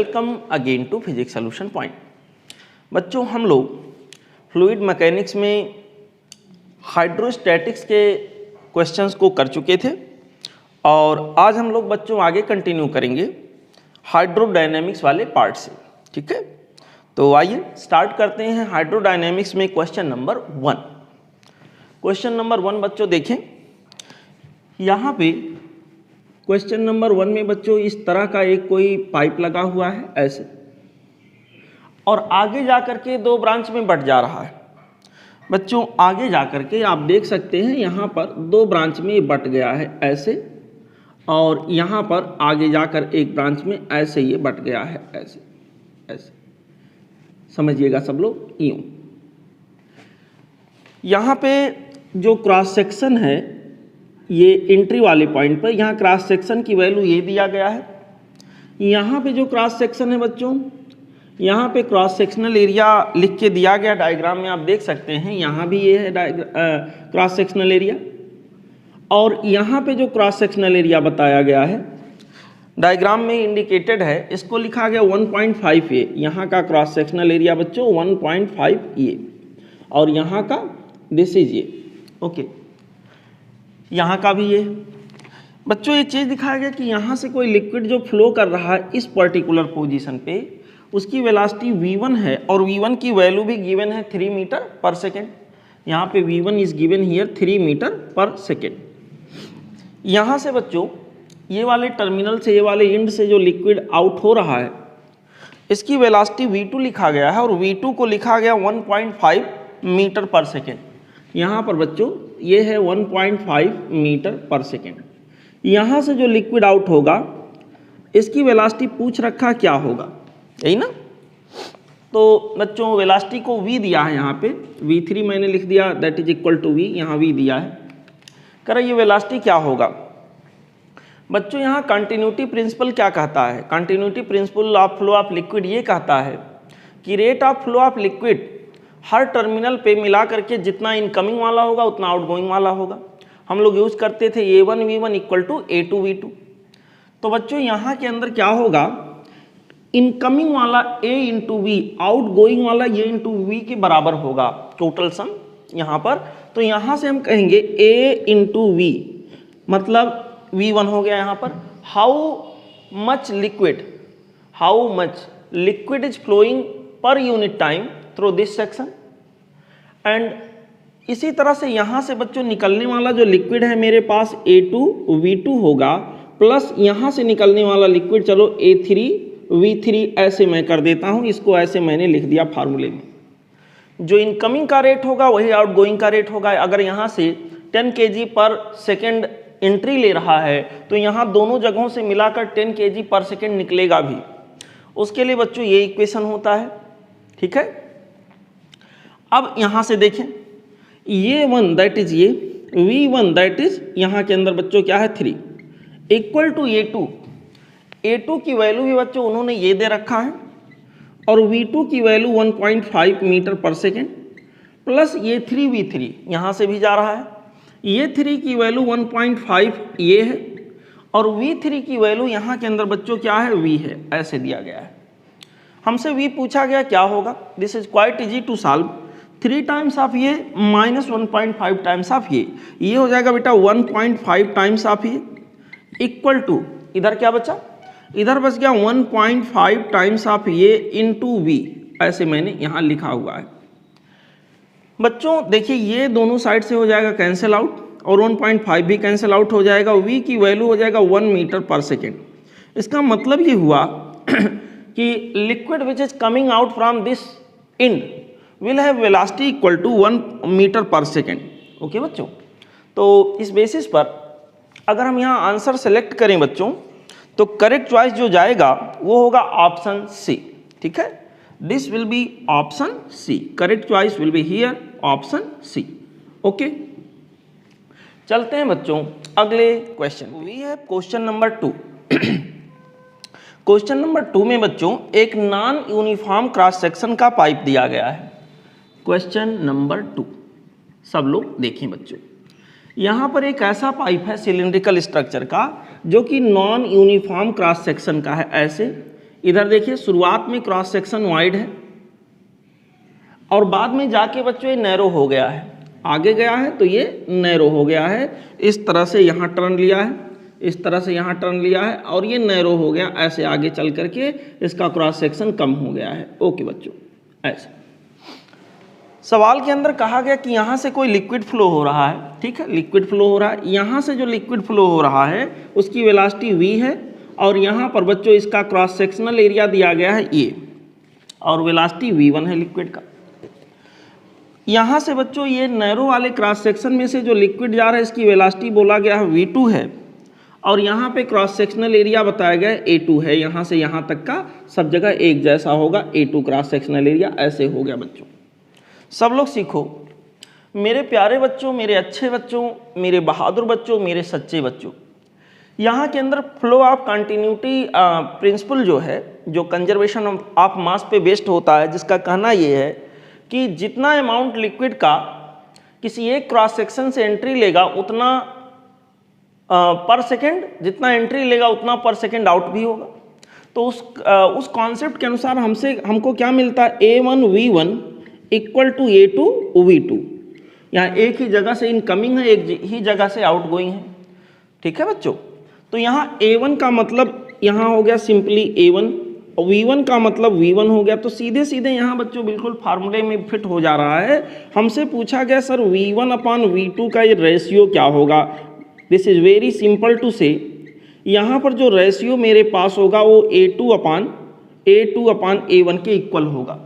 Welcome again to physics solution point. बच्चों, हम लोग फ्लूइड मैकेनिक्स में हाइड्रोस्टैटिक्स के क्वेश्चंस को कर चुके थे और आज हम लोग बच्चों आगे कंटिन्यू करेंगे हाइड्रोडायनेमिक्स वाले पार्ट से। ठीक है, तो आइए स्टार्ट करते हैं हाइड्रोडायनेमिक्स में क्वेश्चन नंबर 1। क्वेश्चन नंबर 1 बच्चों देखें, यहाँ पे क्वेश्चन नंबर 1 में बच्चों इस तरह का एक कोई पाइप लगा हुआ है ऐसे, और आगे जाकर के दो ब्रांच में बट जा रहा है। बच्चों आगे जाकर के आप देख सकते हैं यहाँ पर दो ब्रांच में बट गया है ऐसे, और यहाँ पर आगे जाकर एक ब्रांच में ऐसे ये बट गया है ऐसे ऐसे, समझिएगा सब लोग। यूं यहाँ पे जो क्रॉस सेक्शन है ये एंट्री वाले पॉइंट पर, यहाँ क्रॉस सेक्शन की वैल्यू ये दिया गया है। यहाँ पे जो क्रॉस सेक्शन है बच्चों, यहाँ पे क्रॉस सेक्शनल एरिया लिख के दिया गया डायग्राम में, आप देख सकते हैं। यहाँ भी ये है क्रॉस सेक्शनल एरिया, और यहाँ पे जो क्रॉस सेक्शनल एरिया बताया गया है डायग्राम में इंडिकेटेड है, इसको लिखा गया 1.5 ए। यहाँ का क्रॉस सेक्शनल एरिया बच्चों 1.5 ए, और यहाँ का दिस इज ये। ओके, यहाँ का भी ये। बच्चों एक चीज़ दिखाया गया कि यहाँ से कोई लिक्विड जो फ्लो कर रहा है इस पर्टिकुलर पोजीशन पे, उसकी वेलोसिटी v1 है, और v1 की वैल्यू भी गिवन है 3 मीटर पर सेकेंड। यहाँ पे v1 is given here 3 metre per second. यहाँ से बच्चों ये वाले टर्मिनल से, ये वाले एंड से जो लिक्विड आउट हो रहा है, इसकी वेलोसिटी v2 लिखा गया है, और v2 को लिखा गया 1.5 मीटर पर सेकेंड। यहाँ पर बच्चों ये है 1.5 मीटर पर सेकेंड। यहाँ से जो लिक्विड आउट होगा इसकी वेलोसिटी पूछ रखा क्या होगा, यही ना। तो बच्चों वेलोसिटी को v दिया है, यहाँ पे v3 मैंने लिख दिया, that is equal to v, यहाँ v दिया है। कह रहा ये वेलोसिटी क्या होगा। बच्चों यहाँ कंटिन्यूटी प्रिंसिपल क्या कहता है, continuity principle of flow of liquid ये कहता है कि rate of flow of liquid her terminal पे मिला करके जितना इनकमिंग वाला होगा उतना आउटगोइंग वाला होगा। हम लोग यूज करते थे a1 v1 equal to a2 v2। तो बच्चों यहाँ के अंदर क्या होगा, इनकमिंग वाला a इंटू वी, आउटगोइंग वाला a इंटू वी के बराबर होगा टोटल सम यहाँ पर। तो यहाँ से हम कहेंगे a इंटू वी, मतलब v1 हो गया यहाँ पर। How much liquid is flowing per unit time through this section. And इसी तरह से यहाँ से बच्चों निकलने वाला जो लिक्विड है मेरे पास a2 v2 होगा, प्लस यहाँ से निकलने वाला लिक्विड चलो a3 v3 ऐसे मैं कर देता हूँ, इसको ऐसे मैंने लिख दिया फार्मूले में। जो इनकमिंग का रेट होगा वही आउटगोइंग का रेट होगा। अगर यहाँ से 10 kg पर सेकेंड एंट्री ले रहा है तो यहाँ दोनों जगहों से मिलाकर 10 kg पर सेकेंड निकलेगा भी। उसके लिए बच्चों ये इक्वेशन होता है। ठीक है, अब यहाँ से देखें, ये 1 दैट इज ये v1 दैट इज यहाँ के अंदर बच्चों क्या है 3 इक्वल टू a2 की वैल्यू भी बच्चों उन्होंने ये दे रखा है, और v2 की value 1.5 metre per second, plus ये 3v3 यहाँ से भी जा रहा है, ये 3 की वैल्यू 1.5 ये है, और v3 की वैल्यू यहाँ के अंदर बच्चों क्या है v है, ऐसे दिया गया है। हमसे v पूछा गया क्या होगा। This is quite easy to solve. 3 times of ये माइनस 1.5 टाइम्स ऑफ ये हो जाएगा बेटा 1.5 टाइम्स ऑफ ये, इक्वल टू इधर क्या बचा, इधर बच गया 1.5 टाइम्स ऑफ ये इंटू वी, ऐसे मैंने यहाँ लिखा हुआ है। बच्चों देखिए ये दोनों साइड से हो जाएगा कैंसिल आउट, और 1.5 भी कैंसिल आउट हो जाएगा। वी की वैल्यू हो जाएगा 1 मीटर पर सेकेंड। इसका मतलब ये हुआ कि liquid which is coming out from this end will have velocity equal to 1 metre per second. Okay बच्चों, तो इस बेसिस पर अगर हम यहाँ आंसर सेलेक्ट करें बच्चों, तो करेक्ट चॉइस जो जाएगा वो होगा ऑप्शन सी। ठीक है, this will be option C, correct choice will be here option C. Okay, चलते हैं बच्चों अगले क्वेश्चन। We have question number 2। Question number 2 में बच्चों एक नॉन यूनिफॉर्म क्रॉस सेक्शन का पाइप दिया गया है। क्वेश्चन नंबर 2 सब लोग देखें बच्चों, यहाँ पर एक ऐसा पाइप है सिलिंड्रिकल स्ट्रक्चर का जो कि नॉन यूनिफॉर्म क्रॉस सेक्शन का है ऐसे। इधर देखिए शुरुआत में क्रॉस सेक्शन वाइड है और बाद में जाके बच्चों ये नैरो हो गया है, आगे गया है तो ये नैरो हो गया है। इस तरह से यहाँ टर्न लिया है, इस तरह से यहाँ टर्न लिया है और ये नैरो हो गया, ऐसे आगे चल करके इसका क्रॉस सेक्शन कम हो गया है। ओके बच्चों, ऐसे सवाल के अंदर कहा गया कि यहाँ से कोई लिक्विड फ्लो हो रहा है, ठीक है, लिक्विड फ्लो हो रहा है। यहाँ से जो लिक्विड फ्लो हो रहा है उसकी वेलोसिटी v है और यहाँ पर बच्चों इसका क्रॉस सेक्शनल एरिया दिया गया है a और वेलोसिटी v1 है लिक्विड का। यहाँ से बच्चों ये नैरो वाले क्रॉस सेक्शन में से जो लिक्विड जा रहा है इसकी वेलोसिटी बोला गया है v2 है और यहाँ पे क्रॉस सेक्शनल एरिया बताया गया है a2 है। यहाँ से यहाँ तक का सब जगह एक जैसा होगा, a2 क्रॉस सेक्शनल एरिया ऐसे हो गया। बच्चों सब लोग सीखो, मेरे प्यारे बच्चों, मेरे अच्छे बच्चों, मेरे बहादुर बच्चों, मेरे सच्चे बच्चों, यहाँ के अंदर फ्लो ऑफ कंटिन्यूटी प्रिंसिपल जो है, जो कंजर्वेशन ऑफ मास पे बेस्ड होता है, जिसका कहना ये है कि जितना अमाउंट लिक्विड का किसी एक क्रॉस सेक्शन से एंट्री लेगा उतना पर सेकेंड, जितना एंट्री लेगा उतना पर सेकेंड आउट भी होगा। तो उस कॉन्सेप्ट के अनुसार हमको क्या मिलता है, a1v1 इक्वल टू a2v2। यहाँ एक ही जगह से इनकमिंग है, एक ही जगह से आउट गोइंग है, ठीक है बच्चों। तो यहाँ a1 का मतलब यहाँ हो गया सिंपली a1, v1 का मतलब v1 हो गया। तो सीधे सीधे यहाँ बच्चों बिल्कुल फार्मूले में फिट हो जा रहा है। हमसे पूछा गया सर v1 अपॉन v2 का ये रेशियो क्या होगा। This is very simple to say, यहाँ पर जो रेशियो मेरे पास होगा वो a2 अपॉन a1 के इक्वल होगा।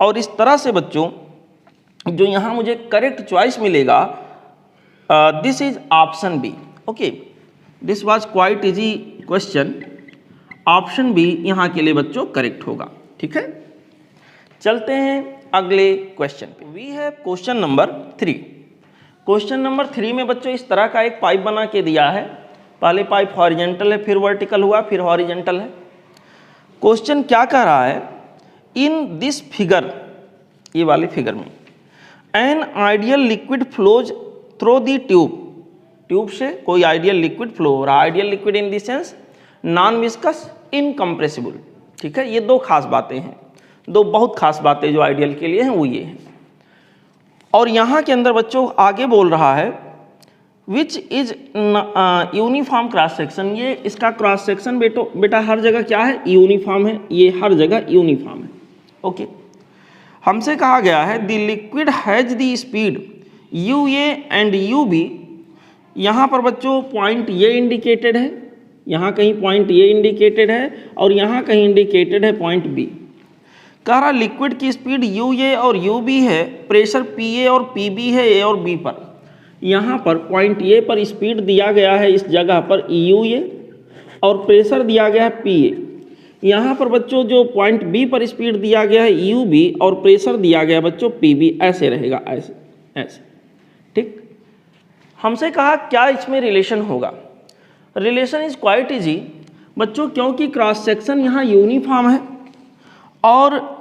और इस तरह से बच्चों जो यहाँ मुझे करेक्ट चॉइस मिलेगा, this is option B. Okay, this was quite easy question, option B यहाँ के लिए बच्चों करेक्ट होगा, ठीक है। चलते हैं अगले क्वेश्चन पे। We have question number 3। Question number 3 में बच्चों इस तरह का एक पाइप बना के दिया है। पहले पाइप हॉरिजेंटल है, फिर वर्टिकल हुआ, फिर हॉरिजेंटल है। क्वेश्चन क्या कह रहा है, इन दिस फिगर, ये वाले फिगर में, an ideal liquid flows through the tube, tube से कोई आइडियल लिक्विड फ्लो हो रहा है। Ideal liquid in the sense non viscous, incompressible, ठीक है। ये दो खास बातें हैं, दो बहुत खास बातें जो आइडियल के लिए हैं वो ये हैं। और यहाँ के अंदर बच्चों आगे बोल रहा है which is uniform cross section. ये इसका क्रॉस सेक्शन बेटा हर जगह क्या है, यूनिफॉर्म है, ये हर जगह यूनिफॉर्म है। ओके, हमसे कहा गया है the liquid has the speed UA and UB। यहाँ पर बच्चों पॉइंट ये इंडिकेटेड है, यहाँ कहीं पॉइंट ये इंडिकेटेड है और यहाँ कहीं इंडिकेटेड है पॉइंट B। कह रहा लिक्विड की स्पीड UA और UB है, प्रेशर PA और PB है A और B पर। यहाँ पर पॉइंट A पर स्पीड दिया गया है इस जगह पर UA और प्रेशर दिया गया है PA। यहाँ पर बच्चों जो पॉइंट B पर स्पीड दिया गया है UB और प्रेशर दिया गया बच्चों PB। ऐसे रहेगा, ऐसे ऐसे, ठीक। हमसे कहा क्या इसमें रिलेशन होगा। रिलेशन इज क्वाइट इजी बच्चों, क्योंकि क्रॉस सेक्शन यहाँ यूनिफॉर्म है और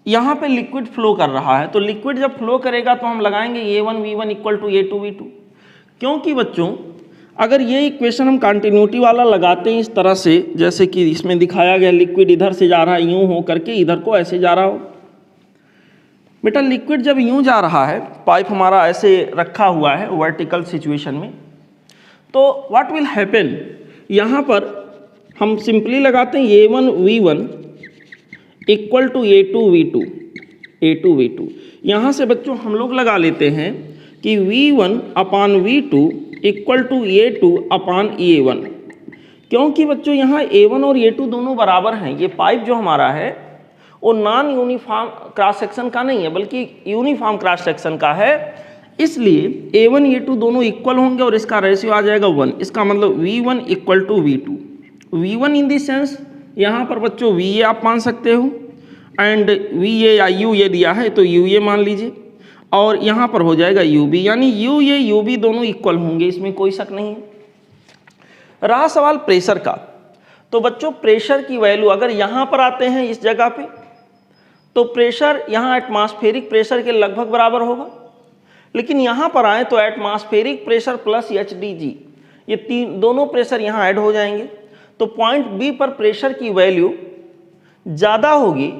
यहाँ पे लिक्विड फ्लो कर रहा है। तो लिक्विड जब फ्लो करेगा तो हम लगाएंगे a1v1 इक्वल टू a2v2। क्योंकि बच्चों अगर ये इक्वेशन हम कंटिन्यूटी वाला लगाते हैं इस तरह से, जैसे कि इसमें दिखाया गया, लिक्विड इधर से जा रहा है यूं हो करके, इधर को ऐसे जा रहा हो। बेटा लिक्विड जब यूं जा रहा है, पाइप हमारा ऐसे रखा हुआ है वर्टिकल सिचुएशन में, तो व्हाट विल हैपन, यहाँ पर हम सिंपली लगाते हैं a1v1 इक्वल टू a2v2। यहाँ से बच्चों हम लोग लगा लेते हैं कि v1 upon v2 equal to a2 upon a1। क्योंकि बच्चों यहाँ a1 और a2 दोनों बराबर हैं। ये पाइप जो हमारा है वो नॉन यूनिफॉर्म क्रॉस सेक्शन का नहीं है बल्कि यूनिफॉर्म क्रॉस सेक्शन का है, इसलिए a1 a2 दोनों इक्वल होंगे और इसका रेशियो आ जाएगा 1। इसका मतलब v1 equal to v2। v1 in the sense यहाँ पर बच्चों va आप मान सकते हो एंड va या u ये दिया है तो ua मान लीजिए, और यहाँ पर हो जाएगा UB, यानी UA UB दोनों इक्वल होंगे, इसमें कोई शक नहीं है। रहा सवाल प्रेशर का, तो बच्चों प्रेशर की वैल्यू अगर यहाँ पर आते हैं इस जगह पे तो प्रेशर यहाँ एटमॉस्फेरिक प्रेशर के लगभग बराबर होगा, लेकिन यहाँ पर आए तो एटमॉस्फेरिक प्रेशर प्लस HDG, ये दोनों प्रेशर यहाँ ऐड हो जाएंगे। तो पॉइंट B पर प्रेशर की वैल्यू ज़्यादा होगी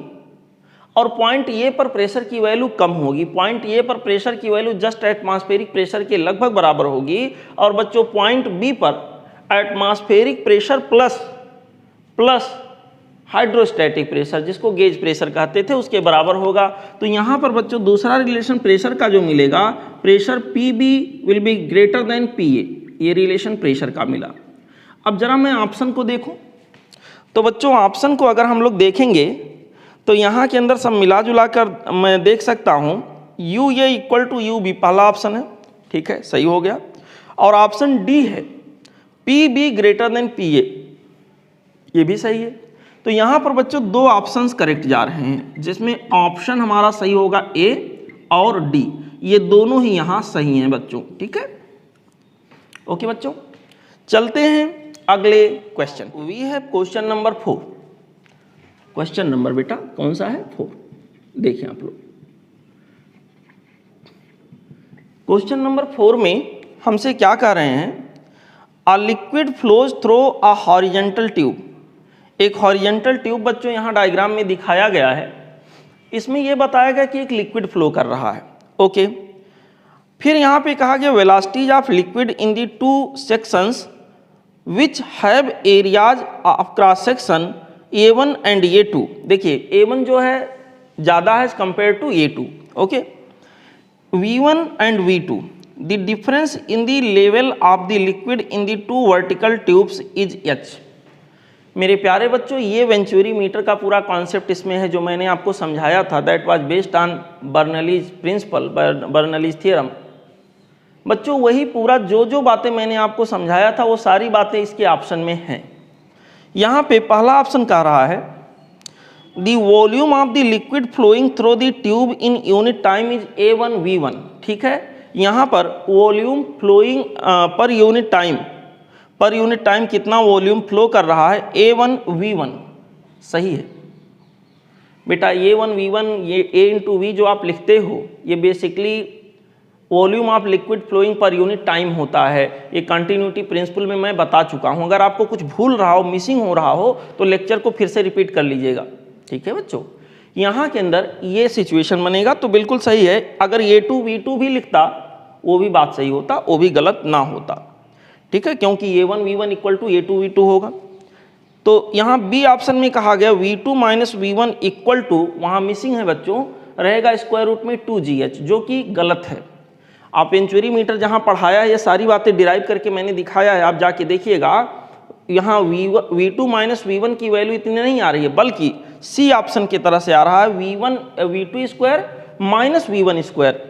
और पॉइंट ए पर प्रेशर की वैल्यू कम होगी। पॉइंट ए पर प्रेशर की वैल्यू जस्ट एटमॉस्फेरिक प्रेशर के लगभग बराबर होगी और बच्चों पॉइंट बी पर atmospheric pressure plus hydrostatic pressure, जिसको गेज प्रेशर कहते थे, उसके बराबर होगा। तो यहाँ पर बच्चों दूसरा रिलेशन प्रेशर का जो मिलेगा, pressure P B will be greater than P A, ये रिलेशन प्रेशर का मिला। अब जरा मैं ऑप्शन को देखूं, तो बच्चों ऑप्शन को अगर हम लोग देखेंगे तो यहाँ के अंदर सब मिला जुला कर मैं देख सकता हूँ U A equal to U B पहला ऑप्शन है, ठीक है, सही हो गया। और ऑप्शन डी है P B greater than P A, ये भी सही है। तो यहाँ पर बच्चों दो ऑप्शंस करेक्ट जा रहे हैं, जिसमें ऑप्शन हमारा सही होगा ए और डी, ये दोनों ही यहाँ सही हैं बच्चों, ठीक है। ओके बच्चों, चलते हैं अगले क्वेश्चन। We have question number 4। Question number बेटा कौन सा है? 4। देखिए आप लोग, क्वेश्चन नंबर 4 में हमसे क्या कह रहे हैं, a liquid flows through a horizontal tube. एक हॉरिजेंटल ट्यूब बच्चों यहाँ डायग्राम में दिखाया गया है, इसमें यह बताया गया कि एक लिक्विड फ्लो कर रहा है। ओके, फिर यहाँ पे कहा गया velocities of liquid in the two sections which have areas of cross section A1 and A2। देखिए A1 जो है ज़्यादा है compare to A2। Okay, V1 and V2, the difference in the level of the liquid in the two vertical tubes is H। मेरे प्यारे बच्चों, ये venturi meter का पूरा कॉन्सेप्ट इसमें है, जो मैंने आपको समझाया था, that was based on Bernoulli's principle, Bernoulli's theorem. बच्चों वही पूरा जो बातें मैंने आपको समझाया था वो सारी बातें इसके ऑप्शन में हैं। यहाँ पे पहला ऑप्शन कह रहा है the volume of the liquid flowing through the tube in unit time is A1 V1। ठीक है, यहाँ पर volume flowing per unit time कितना वॉल्यूम फ्लो कर रहा है, A1 V1, सही है बेटा। A1 V1, ये A इंटू V जो आप लिखते हो, ये basically volume of liquid flowing per unit time होता है। ये कंटिन्यूटी प्रिंसिपल में मैं बता चुका हूँ। अगर आपको कुछ भूल रहा हो, मिसिंग हो रहा हो, तो लेक्चर को फिर से रिपीट कर लीजिएगा, ठीक है बच्चों। यहाँ के अंदर ये सिचुएशन बनेगा तो बिल्कुल सही है। अगर A2 V2 भी लिखता वो भी बात सही होता, वो भी गलत ना होता, ठीक है, क्योंकि A1 V1 equal to A2 V2 होगा। तो यहाँ बी ऑप्शन में कहा गया V2 minus V1 equal to, वहाँ मिसिंग है बच्चों, रहेगा स्क्वायर रूट में 2GH, जो कि गलत है। आप वेंचुरी मीटर जहाँ पढ़ाया है, ये सारी बातें डिराइव करके मैंने दिखाया है, आप जाके देखिएगा। यहाँ V2 माइनस V1 की वैल्यू इतनी नहीं आ रही है, बल्कि सी ऑप्शन की तरह से आ रहा है V2 square minus V1 square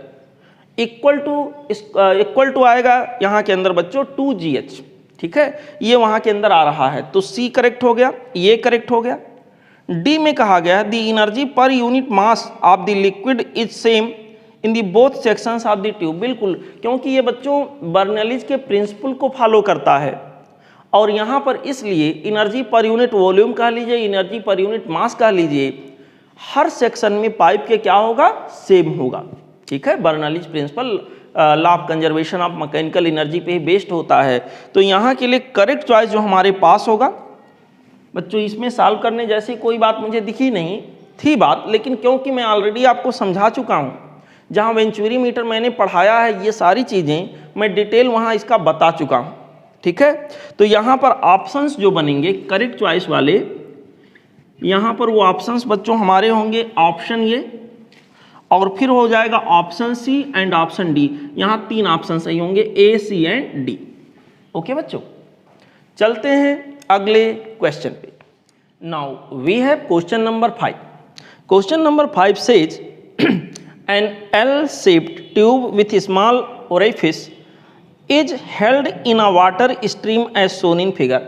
equal to आएगा यहाँ के अंदर बच्चों 2GH, ठीक है, ये वहाँ के अंदर आ रहा है। तो सी करेक्ट हो गया, ये करेक्ट हो गया। डी में कहा गया the energy per unit mass of the liquid is same in the both sections of the tube. बिल्कुल, क्योंकि ये बच्चों बर्नौलीज के प्रिंसिपल को फॉलो करता है, और यहाँ पर इसलिए एनर्जी पर यूनिट वॉल्यूम कह लीजिए, एनर्जी पर यूनिट मास कह लीजिए, हर सेक्शन में पाइप के क्या होगा, सेम होगा, ठीक है। Bernoulli's principle law of conservation of mechanical energy पे ही बेस्ड होता है। तो यहाँ के लिए करेक्ट चॉइस जो हमारे पास होगा बच्चों, इसमें सॉल्व करने जैसी कोई बात मुझे दिखी नहीं थी बात, लेकिन क्योंकि मैं ऑलरेडी आपको समझा चुका हूँ, जहाँ वेंचुरी मीटर मैंने पढ़ाया है, ये सारी चीज़ें मैं डिटेल वहाँ इसका बता चुका हूँ, ठीक है। तो यहाँ पर ऑप्शंस जो बनेंगे करेक्ट चॉइस वाले, यहाँ पर वो ऑप्शंस बच्चों हमारे होंगे ऑप्शन ए, और फिर हो जाएगा option C and option D. यहाँ 3 ऑप्शन सही होंगे, A, C and D. Okay बच्चों, चलते हैं अगले क्वेश्चन पे। Now we have question number 5। Question number 5 says an L-shaped tube with a small orifice is held in a water stream as shown in figure।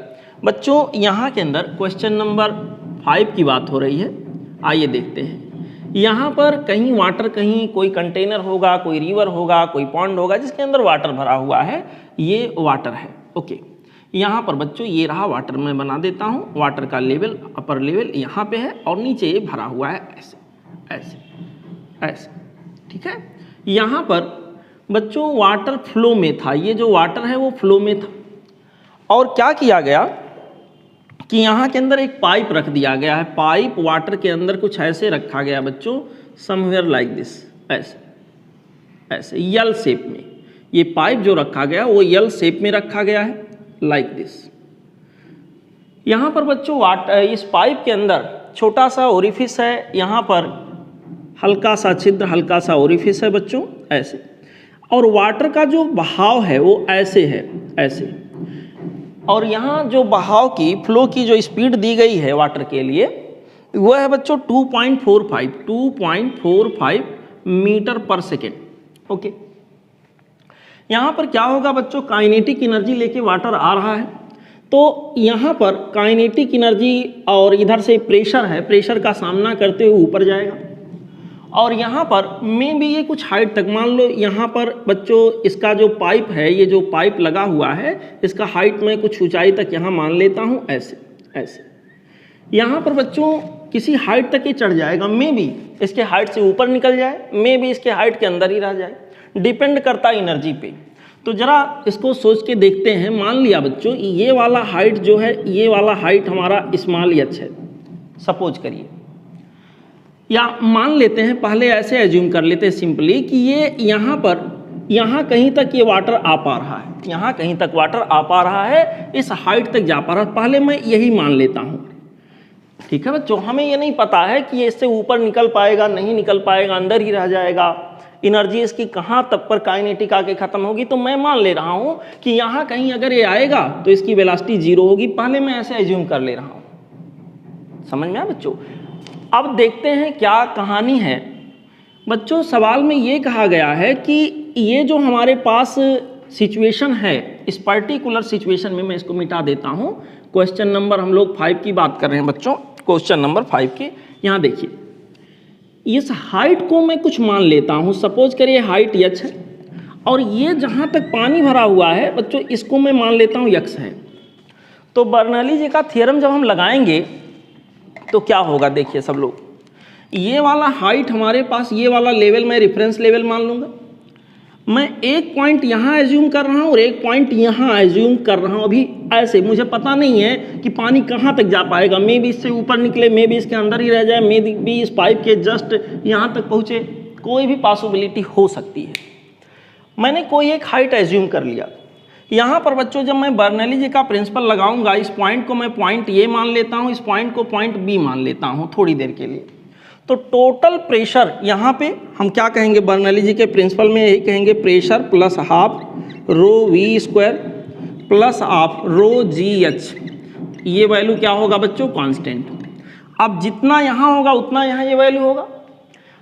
बच्चों यहाँ के अंदर question number 5 की बात हो रही है। आइए देखते हैं, यहाँ पर कहीं वाटर, कहीं कोई कंटेनर होगा, कोई रिवर होगा, कोई पॉन्ड होगा जिसके अंदर वाटर भरा हुआ है, ये वाटर है। ओके, यहाँ पर बच्चों ये रहा वाटर, मैं बना देता हूँ। वाटर का लेवल, अपर लेवल यहाँ पे है, और नीचे ये भरा हुआ है ऐसे ऐसे ऐसे, ठीक है। यहाँ पर बच्चों वाटर फ्लो में था, ये जो वाटर है वो फ्लो में था, और क्या किया गया कि यहाँ के अंदर एक पाइप रख दिया गया है, पाइप वाटर के अंदर कुछ ऐसे रखा गया बच्चों, समवेयर लाइक दिस, ऐसे ऐसे यल शेप में। ये पाइप जो रखा गया वो यल शेप में रखा गया है, लाइक दिस। यहाँ पर बच्चों वाटर, इस पाइप के अंदर छोटा सा ओरिफिस है, यहाँ पर हल्का सा छिद्र, हल्का सा ओरिफिस है बच्चों, ऐसे। और वाटर का जो बहाव है वो ऐसे है, ऐसे। और यहाँ जो बहाव की, फ्लो की जो स्पीड दी गई है वाटर के लिए, वो है बच्चों 2.45 मीटर पर सेकेंड। ओके, यहाँ पर क्या होगा बच्चों, काइनेटिक एनर्जी लेके वाटर आ रहा है, तो यहाँ पर काइनेटिक एनर्जी और इधर से प्रेशर है, प्रेशर का सामना करते हुए ऊपर जाएगा। और यहाँ पर में भी ये कुछ हाइट तक, मान लो यहाँ पर बच्चों इसका जो पाइप है, ये जो पाइप लगा हुआ है, इसका हाइट मैं कुछ ऊंचाई तक यहाँ मान लेता हूँ, ऐसे ऐसे। यहाँ पर बच्चों किसी हाइट तक ये चढ़ जाएगा, में भी इसके हाइट से ऊपर निकल जाए, में भी इसके हाइट के अंदर ही रह जाए, डिपेंड करता है एनर्जी पे। तो जरा इसको सोच के देखते हैं। मान लिया बच्चों ये वाला हाइट जो है, ये वाला हाइट हमारा स्मॉल एच है, सपोज करिए, या मान लेते हैं, पहले ऐसे एज्यूम कर लेते हैं सिंपली कि ये यहाँ पर, यहाँ कहीं तक ये वाटर आ पा रहा है, यहाँ कहीं तक वाटर आ पा रहा है, इस हाइट तक जा पा रहा है, पहले मैं यही मान लेता हूँ। ठीक है बच्चों, हमें ये नहीं पता है कि ये इससे ऊपर निकल पाएगा, नहीं निकल पाएगा, अंदर ही रह जाएगा, एनर्जी इसकी कहाँ तक पर काइनेटिक आके खत्म होगी। तो मैं मान ले रहा हूँ कि यहाँ कहीं अगर ये आएगा तो इसकी वेलोसिटी 0 होगी, पहले मैं ऐसे एज्यूम कर ले रहा हूँ। समझ में आया बच्चों? अब देखते हैं क्या कहानी है बच्चों। सवाल में ये कहा गया है कि ये जो हमारे पास सिचुएशन है, इस पर्टिकुलर सिचुएशन में, मैं इसको मिटा देता हूँ। क्वेश्चन नंबर हम लोग 5 की बात कर रहे हैं बच्चों, क्वेश्चन नंबर 5 की। यहाँ देखिए, इस हाइट को मैं कुछ मान लेता हूँ, सपोज करिए हाइट h है, और ये जहाँ तक पानी भरा हुआ है बच्चों, इसको मैं मान लेता हूँ x है। तो बर्नौली जी का थ्योरम जब हम लगाएंगे तो क्या होगा, देखिए सब लोग, ये वाला हाइट हमारे पास, ये वाला लेवल मैं रेफरेंस लेवल मान लूँगा। मैं एक पॉइंट यहाँ एज्यूम कर रहा हूँ और एक पॉइंट यहाँ एज्यूम कर रहा हूँ। अभी ऐसे मुझे पता नहीं है कि पानी कहाँ तक जा पाएगा, मे भी इससे ऊपर निकले, मे भी इसके अंदर ही रह जाए, मे भी इस पाइप के जस्ट यहाँ तक पहुँचे, कोई भी पॉसिबिलिटी हो सकती है। मैंने कोई एक हाइट एज्यूम कर लिया। यहाँ पर बच्चों जब मैं बर्नौली जी का प्रिंसिपल लगाऊंगा, इस पॉइंट को मैं पॉइंट ए मान लेता हूँ, इस पॉइंट को पॉइंट बी मान लेता हूँ थोड़ी देर के लिए। तो टोटल प्रेशर यहाँ पे हम क्या कहेंगे, बर्नौली जी के प्रिंसिपल में यही कहेंगे, pressure plus half rho v square plus half rho g h. ये वैल्यू क्या होगा बच्चों, कांस्टेंट। अब जितना यहाँ होगा उतना यहाँ ये वैल्यू होगा।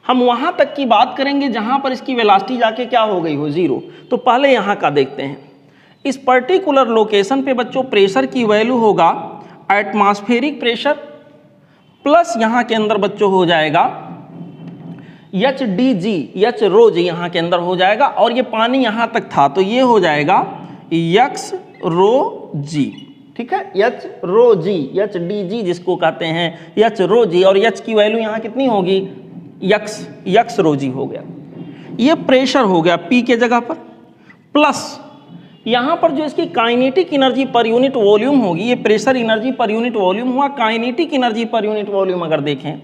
हम वहाँ तक की बात करेंगे जहाँ पर इसकी वेलोसिटी जाके क्या हो गई हो, 0। तो पहले यहाँ का देखते हैं। इस पर्टिकुलर लोकेशन पे बच्चों प्रेशर की वैल्यू होगा एटमॉस्फेरिक प्रेशर प्लस यहाँ के अंदर बच्चों हो जाएगा एच डी जी, एच रो जी यहाँ के अंदर हो जाएगा। और ये पानी यहाँ तक था तो ये हो जाएगा एक्स रो जी। ठीक है, एच रो जी, एच डी जी जिसको कहते हैं, एच रो जी। और एच की वैल्यू यहाँ कितनी होगी, एक्स रो जी हो गया। ये प्रेशर हो गया पी के जगह पर, प्लस यहाँ पर जो इसकी kinetic energy per unit volume होगी, ये pressure energy per unit volume हुआ, kinetic energy per unit volume अगर देखें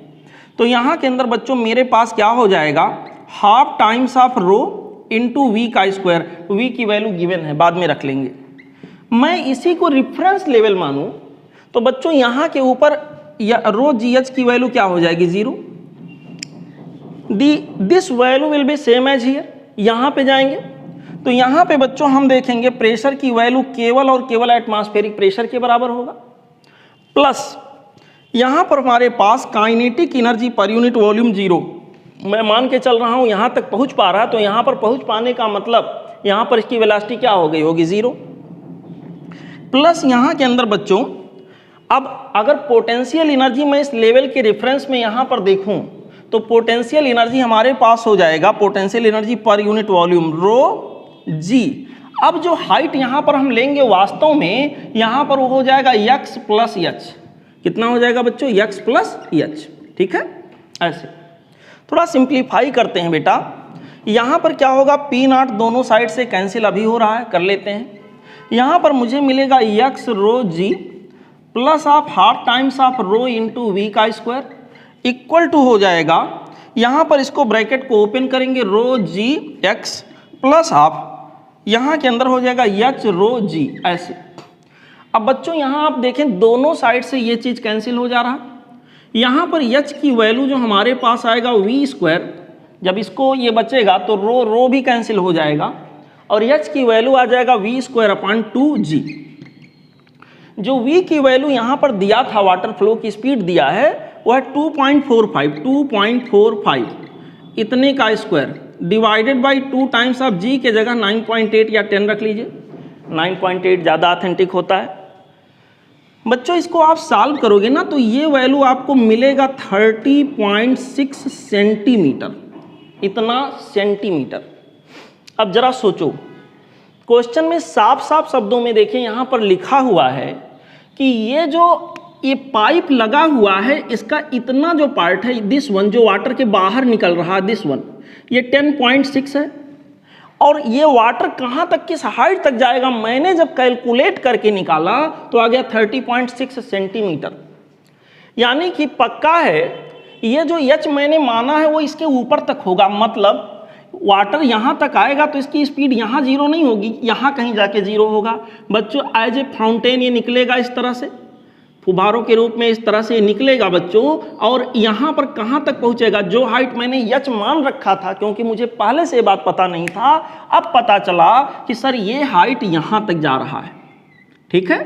तो यहाँ के अंदर बच्चों मेरे पास क्या हो जाएगा, half times of rho into v का स्क्वायर। वी की वैल्यू गिवन है, बाद में रख लेंगे। मैं इसी को रिफरेंस लेवल मानूं तो बच्चों यहाँ के ऊपर रो जी एच की वैल्यू क्या हो जाएगी, 0। This value will be same as here. यहाँ पे जाएंगे तो यहाँ पे बच्चों हम देखेंगे प्रेशर की वैल्यू केवल और केवल एटमॉस्फेरिक प्रेशर के बराबर होगा, प्लस यहाँ पर हमारे पास kinetic energy per unit volume 0। मैं मान के चल रहा हूँ यहाँ तक पहुँच पा रहा है, तो यहाँ पर पहुँच पाने का मतलब यहाँ पर इसकी वेलोसिटी क्या हो गई होगी, 0। प्लस यहाँ के अंदर बच्चों अब अगर पोटेंशियल एनर्जी मैं इस लेवल के रेफरेंस में यहाँ पर देखूँ तो पोटेंशियल एनर्जी हमारे पास हो जाएगा, potential energy per unit volume rho g. अब जो हाइट यहाँ पर हम लेंगे वास्तव में यहाँ पर वो हो जाएगा x प्लस एच। कितना हो जाएगा बच्चों, x प्लस एच। ठीक है, ऐसे थोड़ा सिंप्लीफाई करते हैं बेटा। यहाँ पर क्या होगा, पी नॉट दोनों साइड से कैंसिल अभी हो रहा है, कर लेते हैं। यहाँ पर मुझे मिलेगा x rho g plus of half times of rho into v का स्क्वायर इक्वल टू हो जाएगा, यहाँ पर इसको ब्रैकेट को ओपन करेंगे, rho g x plus of यहाँ के अंदर हो जाएगा एच रो जी, ऐसे। अब बच्चों यहाँ आप देखें दोनों साइड से ये चीज़ कैंसिल हो जा रहा, यहाँ पर एच की वैल्यू जो हमारे पास आएगा वी स्क्वायर, जब इसको ये बचेगा तो रो भी कैंसिल हो जाएगा और एच की वैल्यू आ जाएगा वी स्क्वायर अपॉन 2g। जो v की वैल्यू यहाँ पर दिया था, वाटर फ्लो की स्पीड दिया है वो है 2.45 इतने का square divided by 2 times of g के जगह 9.8 या 10 रख लीजिए, 9.8 ज़्यादा ऑथेंटिक होता है। बच्चों इसको आप सॉल्व करोगे ना तो ये वैल्यू आपको मिलेगा 30.6 सेंटीमीटर, इतना सेंटीमीटर। अब जरा सोचो, क्वेश्चन में साफ साफ शब्दों में देखें, यहाँ पर लिखा हुआ है कि ये पाइप लगा हुआ है, इसका इतना जो पार्ट है, दिस वन जो वाटर के बाहर निकल रहा है, दिस वन, ये 10.6 है और ये वाटर कहाँ तक, किस हाइट तक जाएगा, मैंने जब कैलकुलेट करके निकाला तो आ गया 30.6 सेंटीमीटर। यानी कि पक्का है ये जो एच मैंने माना है वो इसके ऊपर तक होगा, मतलब वाटर यहाँ तक आएगा तो इसकी स्पीड यहाँ जीरो नहीं होगी, यहाँ कहीं जाके जीरो होगा। बच्चों एज ए फाउंटेन ये निकलेगा इस तरह से, फुब्बारों के रूप में इस तरह से निकलेगा बच्चों, और यहाँ पर कहाँ तक पहुँचेगा, जो हाइट मैंने एच मान रखा था, क्योंकि मुझे पहले से ये बात पता नहीं था, अब पता चला कि सर ये हाइट यहाँ तक जा रहा है। ठीक है,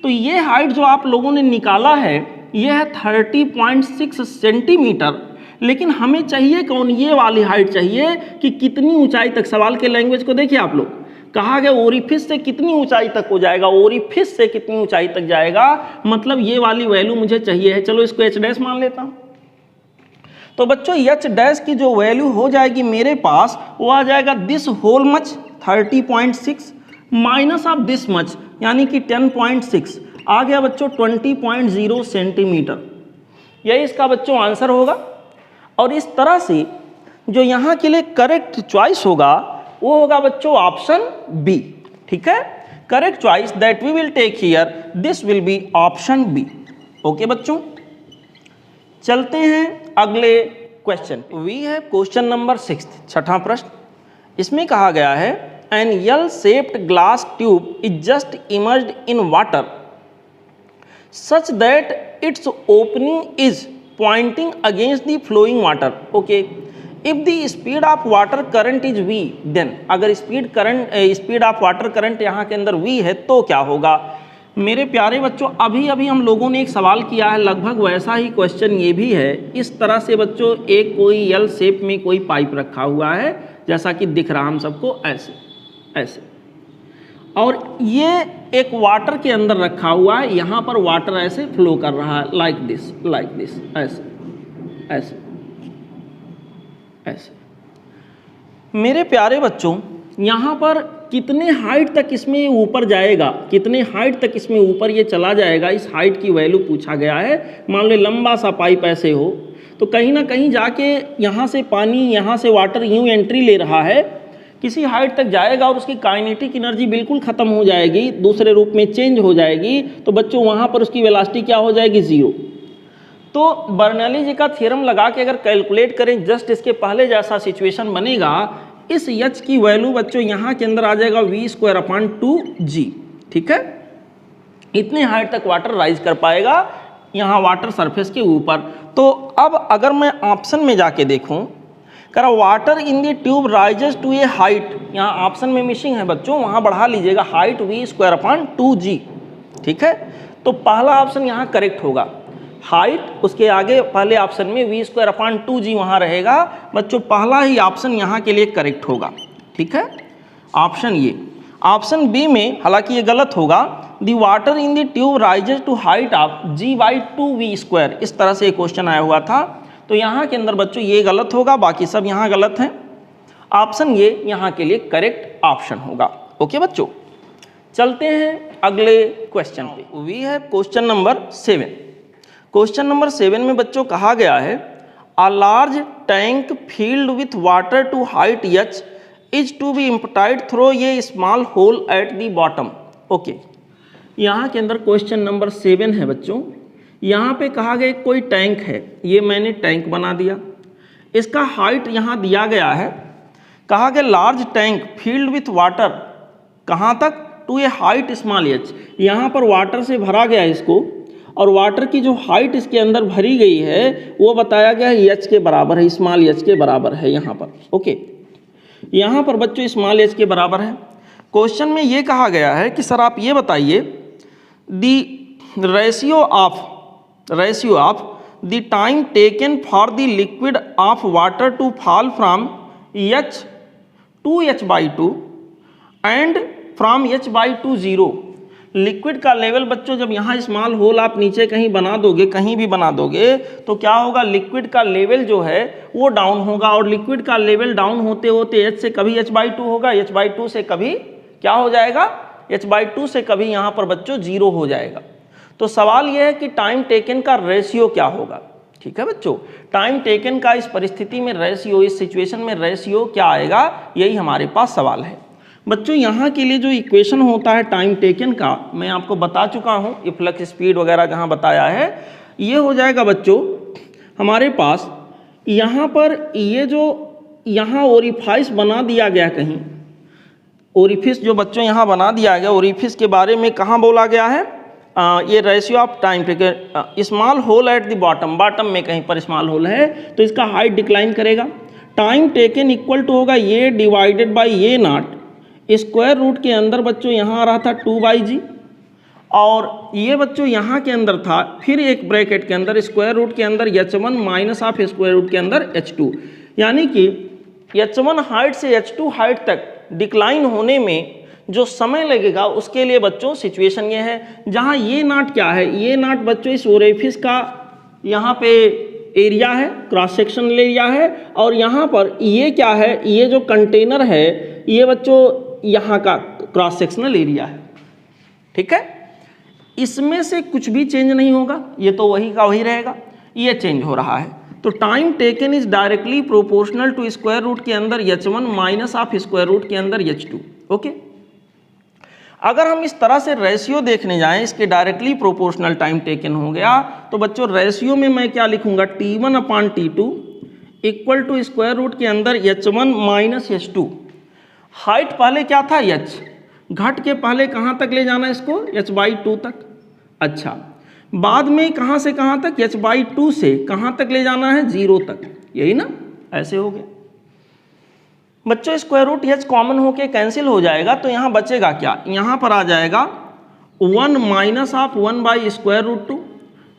तो ये हाइट जो आप लोगों ने निकाला है ये है 30.6 सेंटीमीटर, लेकिन हमें चाहिए कौन, ये वाली हाइट चाहिए कि कितनी ऊंचाई तक। सवाल के लैंग्वेज को देखिए आप लोग, कहा गया ओरिफिस से कितनी ऊंचाई तक हो जाएगा, ओरिफिस से कितनी ऊंचाई तक जाएगा, मतलब ये वाली वैल्यू मुझे चाहिए है। चलो इसको एच डैश मान लेता हूं। तो बच्चों एच डैश की जो वैल्यू हो जाएगी मेरे पास वो आ जाएगा this whole much 30.6 minus of this much यानी कि 10.6 आ गया बच्चों 20.0 सेंटीमीटर। यही इसका बच्चों आंसर होगा। और इस तरह से जो यहाँ के लिए करेक्ट चॉइस होगा वो होगा बच्चों ऑप्शन बी। ठीक है, correct choice that we will take here, this will be option B. Okay बच्चों, चलते हैं अगले क्वेश्चन। वी है क्वेश्चन नंबर 6, छठा प्रश्न। इसमें कहा गया है an L shaped glass tube is just immersed in water such that its opening is pointing against the flowing water. Okay, if the speed of water current is v, then अगर speed of water current यहाँ के अंदर v है तो क्या होगा। मेरे प्यारे बच्चों, अभी अभी हम लोगों ने एक सवाल किया है, लगभग वैसा ही क्वेश्चन ये भी है। इस तरह से बच्चों एक कोई एल शेप में कोई पाइप रखा हुआ है, जैसा कि दिख रहा हम सबको, ऐसे ऐसे, और ये एक वाटर के अंदर रखा हुआ है, यहाँ पर वाटर ऐसे फ्लो कर रहा है, लाइक दिस, ऐसे ऐसे ऐसे। मेरे प्यारे बच्चों, यहाँ पर कितने हाइट तक इसमें ऊपर जाएगा, कितने हाइट तक इसमें ऊपर ये चला जाएगा, इस हाइट की वैल्यू पूछा गया है। मान लो लंबा सा पाइप ऐसे हो तो कहीं ना कहीं जाके यहाँ से पानी, यहाँ से वाटर यूँ एंट्री ले रहा है, किसी हाइट तक जाएगा और उसकी काइनेटिक एनर्जी बिल्कुल ख़त्म हो जाएगी, दूसरे रूप में चेंज हो जाएगी, तो बच्चों वहाँ पर उसकी वेलोसिटी क्या हो जाएगी, जीरो। तो बर्नौली जी का थ्योरम लगा के अगर कैलकुलेट करें, जस्ट इसके पहले जैसा सिचुएशन बनेगा, इस एच की वैल्यू बच्चों यहाँ के अंदर आ जाएगा वी स्क्वायर अपॉन 2g। ठीक है, इतने हाइट तक वाटर राइज कर पाएगा यहाँ वाटर सरफेस के ऊपर। तो अब अगर मैं ऑप्शन में जाके देखूँ, करा water in the tube rises to a height, यहाँ ऑप्शन में मिसिंग है बच्चों, वहाँ बढ़ा लीजिएगा, height we square upon 2g। ठीक है, तो पहला ऑप्शन यहाँ करेक्ट होगा, हाइट, उसके आगे पहले ऑप्शन में वी स्क्वायर अपॉन 2g वहाँ रहेगा बच्चों, पहला ही ऑप्शन यहाँ के लिए करेक्ट होगा। ठीक है, ऑप्शन ये। ऑप्शन बी में हालांकि ये गलत होगा, the water in the tube rises to height of g/2v square, इस तरह से क्वेश्चन आया हुआ था, तो यहाँ के अंदर बच्चों ये गलत होगा, बाकी सब यहाँ गलत हैं। ऑप्शन ये यहाँ के लिए करेक्ट ऑप्शन होगा। ओके बच्चों, चलते हैं अगले क्वेश्चन पे। We have question number 7। Question number 7 में बच्चों कहा गया है a large tank filled with water to height h is to be emptied through a small hole at the bottom. Okay, यहाँ के अंदर क्वेश्चन नंबर 7 है बच्चों। यहाँ पे कहा गया कोई टैंक है, ये मैंने टैंक बना दिया, इसका हाइट यहाँ दिया गया है, कहा गया large tank filled with water, कहाँ तक, to a height small H. यहाँ पर वाटर से भरा गया है इसको, और वाटर की जो हाइट इसके अंदर भरी गई है वो बताया गया है एच के बराबर है, स्मॉल एच के बराबर है यहाँ पर। ओके, यहाँ पर बच्चों स्मॉल एच के बराबर है। क्वेश्चन में ये कहा गया है कि सर आप ये बताइए the ratio of the time taken for the liquid of water to fall from H to H by two and from H by two 0। Liquid का लेवल बच्चों जब यहाँ स्मॉल होल आप नीचे कहीं बना दोगे, कहीं भी बना दोगे, तो क्या होगा, लिक्विड का लेवल जो है वो डाउन होगा, और लिक्विड का लेवल डाउन होते होते एच से कभी एच बाई टू होगा, एच बाई टू से कभी क्या हो जाएगा, एच बाई टू से कभी यहाँ पर बच्चों 0 हो जाएगा। तो सवाल यह है कि टाइम टेकन का रेशियो क्या होगा। ठीक है बच्चों, टाइम टेकन का इस परिस्थिति में रेशियो, इस सिचुएशन में रेशियो क्या आएगा, यही हमारे पास सवाल है। बच्चों यहाँ के लिए जो इक्वेशन होता है टाइम टेकन का, मैं आपको बता चुका हूँ, इफ्लक्स स्पीड वगैरह जहाँ बताया है, ये हो जाएगा बच्चों हमारे पास यहाँ पर, ये जो यहाँ ओरिफाइस बना दिया गया, कहीं ओरिफिस जो बच्चों यहाँ बना दिया गया, ओरिफिस के बारे में कहाँ बोला गया है, ये ratio of time taken, small hole at the bottom, bottom में कहीं पर स्मॉल होल है तो इसका हाइट डिक्लाइन करेगा। टाइम टेकन इक्वल टू होगा ये डिवाइडेड बाई ये नॉट, स्क्वायर रूट के अंदर बच्चों यहाँ आ रहा था 2/g, और ये बच्चों यहाँ के अंदर था फिर एक ब्रैकेट के अंदर स्क्वायर रूट के अंदर h1 minus of square root के अंदर h2, यानी कि h1 हाइट से h2 हाइट तक डिक्लाइन होने में जो समय लगेगा उसके लिए बच्चों सिचुएशन ये है, जहाँ ये नॉट क्या है, ये नॉट बच्चों इस ओरिफिस का यहाँ पे एरिया है, क्रॉस सेक्शनल एरिया है, और यहाँ पर ये क्या है, ये जो कंटेनर है ये बच्चों यहाँ का क्रॉस सेक्शनल एरिया है। ठीक है, इसमें से कुछ भी चेंज नहीं होगा, ये तो वही का वही रहेगा, ये चेंज हो रहा है। तो time taken is directly proportional to square root के अंदर h1 minus of square root के अंदर h2। ओके, अगर हम इस तरह से रेशियो देखने जाएं, इसके डायरेक्टली प्रोपोर्शनल टाइम टेकन हो गया, तो बच्चों रेशियो में मैं क्या लिखूंगा, T1/T2 equal to square root के अंदर h1 माइनस h2। हाइट पहले क्या था h, घट के पहले कहाँ तक ले जाना इसको, h/2 तक। अच्छा, बाद में कहाँ से कहाँ तक, h/2 से कहाँ तक ले जाना है, 0 तक, यही ना, ऐसे हो गया बच्चों। स्क्वायर रूट h कॉमन होके कैंसिल हो जाएगा, तो यहाँ बचेगा क्या, यहाँ पर आ जाएगा 1 minus of 1 by square root 2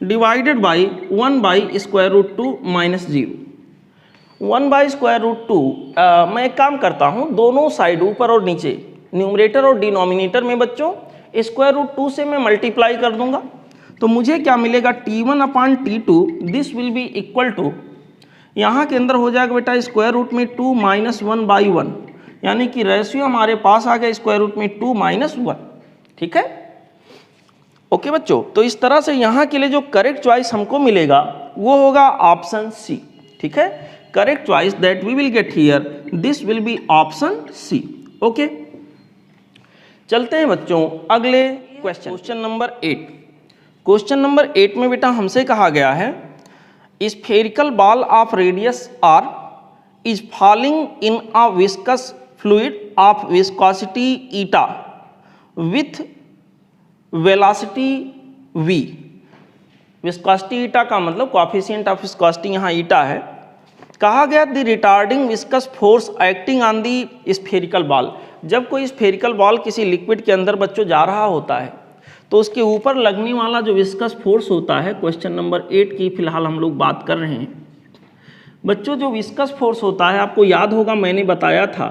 divided by 1 by square root 2 minus 0। 1 by square root 2, मैं एक काम करता हूँ, दोनों साइड ऊपर और नीचे, न्यूमरेटर और डिनोमिनेटर में बच्चों स्क्वायर रूट 2 से मैं मल्टीप्लाई कर दूंगा, तो मुझे क्या मिलेगा, T1/T2 this will be equal to, यहाँ के अंदर हो जाएगा बेटा स्क्वायर रूट में 2 माइनस 1/1, यानी कि रेशियो हमारे पास आ गया स्क्वायर रूट में 2 माइनस 1। ठीक है, ओके बच्चों, तो इस तरह से यहाँ के लिए जो करेक्ट चॉइस हमको मिलेगा वो होगा ऑप्शन सी। ठीक है, correct choice that we will get here, this will be option C. Okay, चलते हैं बच्चों अगले क्वेश्चन नंबर 8। क्वेश्चन नंबर 8 में बेटा हमसे कहा गया है spherical ball of radius r is falling in a viscous fluid of viscosity eta with velocity v। Viscosity ईटा का मतलब कोएफिशिएंट ऑफ विस्कोसिटी यहाँ ईटा है। कहा गया the retarding viscous force acting on the spherical ball, जब कोई स्फेरिकल बॉल किसी liquid के अंदर बच्चों जा रहा होता है तो उसके ऊपर लगने वाला जो विस्कस फोर्स होता है, क्वेश्चन नंबर 8 की फिलहाल हम लोग बात कर रहे हैं बच्चों। जो विस्कस फोर्स होता है आपको याद होगा मैंने बताया था,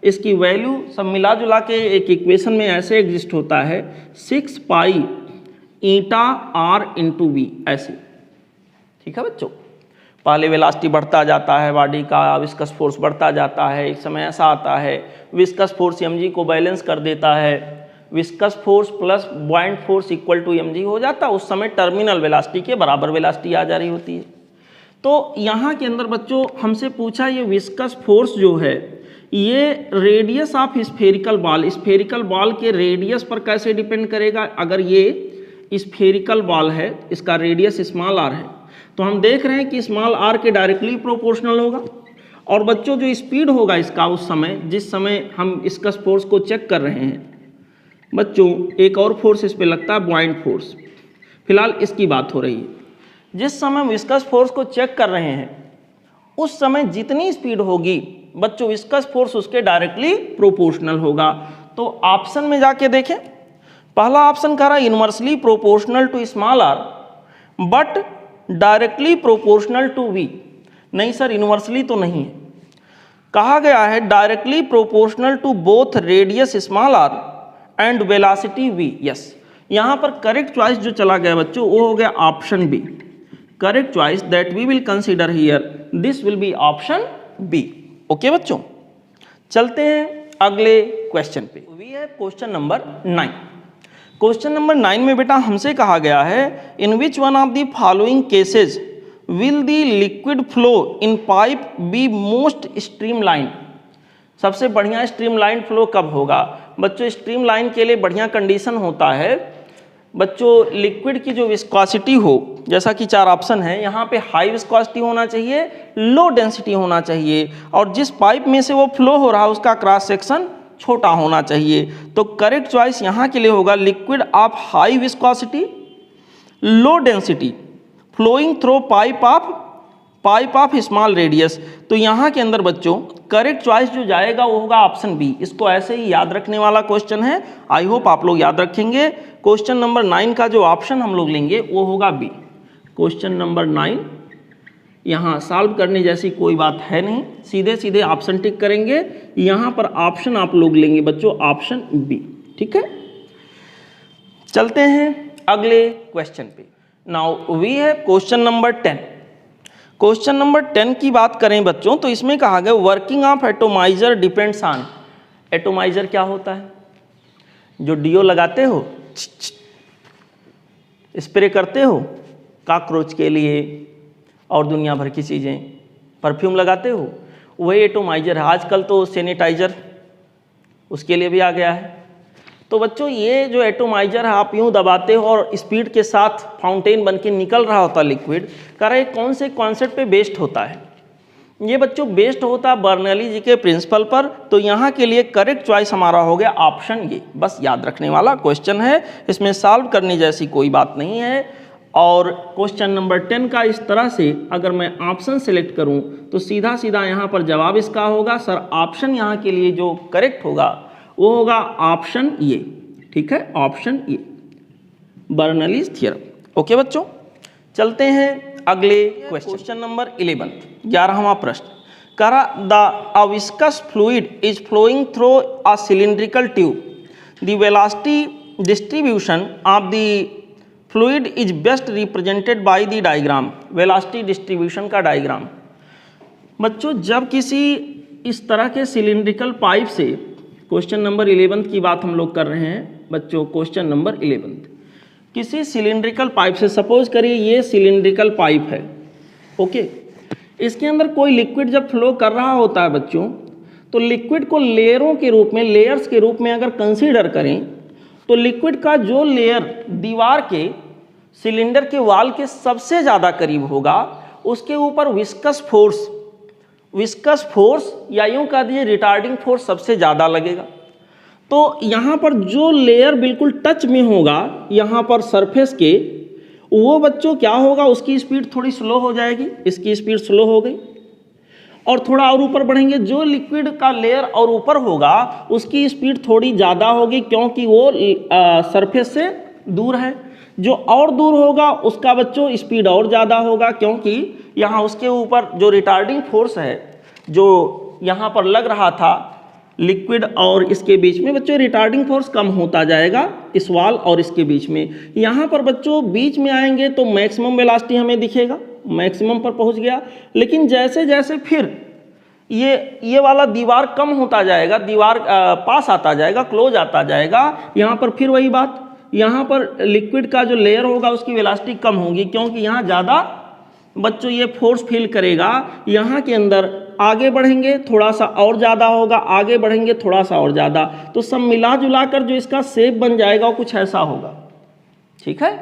इसकी वैल्यू सब मिला जुला के एक इक्वेशन में ऐसे एग्जिस्ट होता है 6 पाई ईटा r इंटू वी, ऐसे। ठीक है बच्चों, पहले वेलोसिटी बढ़ता जाता है बॉडी का, विस्कस फोर्स बढ़ता जाता है, एक समय ऐसा आता है विस्कस फोर्स mg को बैलेंस कर देता है, viscous force plus buoyant force equal to mg हो जाता है, उस समय टर्मिनल वेलोसिटी के बराबर वेलोसिटी आ जा रही होती है। तो यहाँ के अंदर बच्चों हमसे पूछा ये विस्कस फोर्स जो है ये रेडियस ऑफ स्फेरिकल बॉल के रेडियस पर कैसे डिपेंड करेगा? अगर ये स्फेरिकल बॉल है, इसका रेडियस स्मॉल आर है, तो हम देख रहे हैं कि स्मॉल आर के डायरेक्टली प्रोपोर्शनल होगा। और बच्चों जो स्पीड होगा इसका उस समय, जिस समय हम विस्कस फोर्स को चेक कर रहे हैं, बच्चों एक और फोर्स इस पे लगता है, बॉयंट फोर्स। फिलहाल इसकी बात हो रही है। जिस समय विस्कस फोर्स को चेक कर रहे हैं उस समय जितनी स्पीड होगी बच्चों, विस्कस फोर्स उसके डायरेक्टली प्रोपोर्शनल होगा। तो ऑप्शन में जाके देखें, पहला ऑप्शन कह रहा है inversely proportional to small r but directly proportional to v. नहीं सर, इनवर्सली तो नहीं है, कहा गया है directly proportional to both radius small r and velocity v. Yes, यहां पर करेक्ट चॉइस जो चला गया बच्चों वो हो गया option B. Correct choice that we will consider here, this will be option B. Okay बच्चों, चलते हैं अगले क्वेश्चन पे। We have question number 9। Question number 9 में बेटा हमसे कहा गया है in which one of the following cases will the liquid flow in pipe be most streamline. सबसे बढ़िया स्ट्रीमलाइन फ्लो कब होगा? बच्चों स्ट्रीमलाइन के लिए बढ़िया कंडीशन होता है बच्चों, लिक्विड की जो विस्कोसिटी हो, जैसा कि 4 ऑप्शन है, यहाँ पे हाई विस्कोसिटी होना चाहिए, लो डेंसिटी होना चाहिए, और जिस पाइप में से वो फ्लो हो रहा है उसका क्रॉस सेक्शन छोटा होना चाहिए। तो करेक्ट चॉइस यहाँ के लिए होगा liquid of high viscosity, low density, flowing through pipe of small radius. तो यहाँ के अंदर बच्चों करेक्ट चॉइस जो जाएगा वो होगा ऑप्शन बी। इसको ऐसे ही याद रखने वाला क्वेश्चन है, आई होप आप लोग याद रखेंगे। क्वेश्चन नंबर 9 का जो ऑप्शन हम लोग लेंगे वो होगा बी। क्वेश्चन नंबर 9 यहाँ सॉल्व करने जैसी कोई बात है नहीं, सीधे सीधे ऑप्शन टिक करेंगे। यहाँ पर ऑप्शन आप लोग लेंगे बच्चों ऑप्शन बी। ठीक है, चलते हैं अगले क्वेश्चन पे। Now we have question number 10। Question number 10 की बात करें बच्चों तो इसमें कहा गया working of atomiser depends on. Atomiser क्या होता है? जो डीओ लगाते हो, स्प्रे करते हो कॉकरोच के लिए और दुनिया भर की चीज़ें, परफ्यूम लगाते हो, वही एटोमाइजर है। आजकल तो सैनिटाइजर उसके लिए भी आ गया है। तो बच्चों ये जो एटोमाइजर है आप यूँ दबाते हो और स्पीड के साथ फाउंटेन बन के निकल रहा होता लिक्विड, कह रहा है कौन से कॉन्सेप्ट पे बेस्ड होता है? ये बच्चों बेस्ड होता है बर्नौली जी के प्रिंसिपल पर। तो यहाँ के लिए करेक्ट चॉइस हमारा हो गया ऑप्शन ये। बस याद रखने वाला क्वेश्चन है, इसमें सॉल्व करने जैसी कोई बात नहीं है। और क्वेश्चन नंबर 10 का इस तरह से अगर मैं ऑप्शन सेलेक्ट करूँ तो सीधा सीधा यहाँ पर जवाब इसका होगा सर ऑप्शन, यहाँ के लिए जो करेक्ट होगा वो होगा ऑप्शन ए। ठीक है, option A, Bernoulli's theorem. Okay बच्चों, चलते हैं अगले क्वेश्चन नंबर 11, 11वां प्रश्न। कह रहा the viscous fluid is flowing through a cylindrical tube, the velocity distribution of the fluid is best represented by the diagram. Velocity distribution का डायग्राम बच्चों, जब किसी इस तरह के सिलिंड्रिकल पाइप से, क्वेश्चन नंबर 11 की बात हम लोग कर रहे हैं बच्चों, क्वेश्चन नंबर 11, किसी सिलिंड्रिकल पाइप से, सपोज करिए ये सिलिंड्रिकल पाइप है, ओके, इसके अंदर कोई लिक्विड जब फ्लो कर रहा होता है बच्चों, तो लिक्विड को लेयरों के रूप में, लेयर्स के रूप में अगर कंसीडर करें तो लिक्विड का जो लेयर दीवार के, सिलेंडर के वाल के सबसे ज़्यादा करीब होगा उसके ऊपर विस्कस फोर्स या यूँ कह दीजिए रिटार्डिंग फोर्स सबसे ज़्यादा लगेगा। तो यहाँ पर जो लेयर बिल्कुल टच में होगा यहाँ पर सरफेस के, वो बच्चों क्या होगा, उसकी स्पीड थोड़ी स्लो हो जाएगी, इसकी स्पीड स्लो हो गई, और थोड़ा और ऊपर बढ़ेंगे, जो लिक्विड का लेयर और ऊपर होगा उसकी स्पीड थोड़ी ज़्यादा होगी क्योंकि वो सरफेस से दूर है। जो और दूर होगा उसका बच्चों स्पीड और ज़्यादा होगा क्योंकि यहाँ उसके ऊपर जो रिटार्डिंग फोर्स है जो यहाँ पर लग रहा था लिक्विड और इसके बीच में, बच्चों रिटार्डिंग फोर्स कम होता जाएगा इस वाल और इसके बीच में। यहाँ पर बच्चों बीच में आएंगे तो मैक्सिमम वेलोसिटी हमें दिखेगा, मैक्सिमम पर पहुँच गया। लेकिन जैसे जैसे फिर ये वाला दीवार कम होता जाएगा, दीवार पास आता जाएगा, क्लोज आता जाएगा, यहाँ पर फिर वही बात, यहाँ पर लिक्विड का जो लेयर होगा उसकी वेलोसिटी कम होगी क्योंकि यहाँ ज़्यादा बच्चों ये फोर्स फील करेगा यहाँ के अंदर, आगे बढ़ेंगे थोड़ा सा और ज़्यादा होगा, आगे बढ़ेंगे थोड़ा सा और ज़्यादा, तो सब मिला जुला कर जो इसका शेप बन जाएगा वो कुछ ऐसा होगा। ठीक है,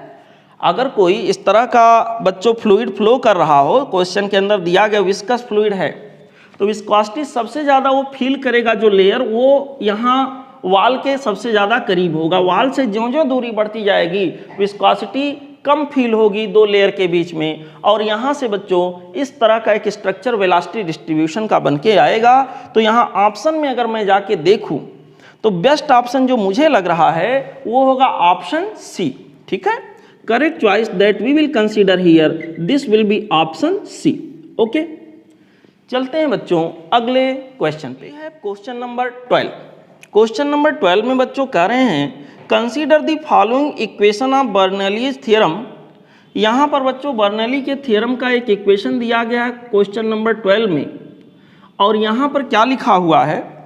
अगर कोई इस तरह का बच्चों फ्लूइड फ्लो कर रहा हो, क्वेश्चन के अंदर दिया गया विस्कस फ्लूइड है, तो विस्कोसिटी सबसे ज़्यादा वो फील करेगा जो लेयर, वो यहाँ वाल के सबसे ज़्यादा करीब होगा। वाल से ज्यों ज्यों दूरी बढ़ती जाएगी विस्कोसिटी कम फील होगी दो लेयर के बीच में, और यहाँ से बच्चों इस तरह का एक स्ट्रक्चर वेलोसिटी डिस्ट्रीब्यूशन का बन के आएगा। तो यहाँ ऑप्शन में अगर मैं जाके देखूँ तो बेस्ट ऑप्शन जो मुझे लग रहा है वो होगा ऑप्शन सी। ठीक है, correct choice that we will consider here, this will be option C. Okay, चलते हैं बच्चों अगले क्वेश्चन पे। है क्वेश्चन नंबर 12। क्वेश्चन नंबर 12 में बच्चों कह रहे हैं consider the following equation of Bernoulli's theorem. यहाँ पर बच्चों बर्नौली के थ्योरम का एक इक्वेशन दिया गया है क्वेश्चन नंबर 12 में, और यहाँ पर क्या लिखा हुआ है,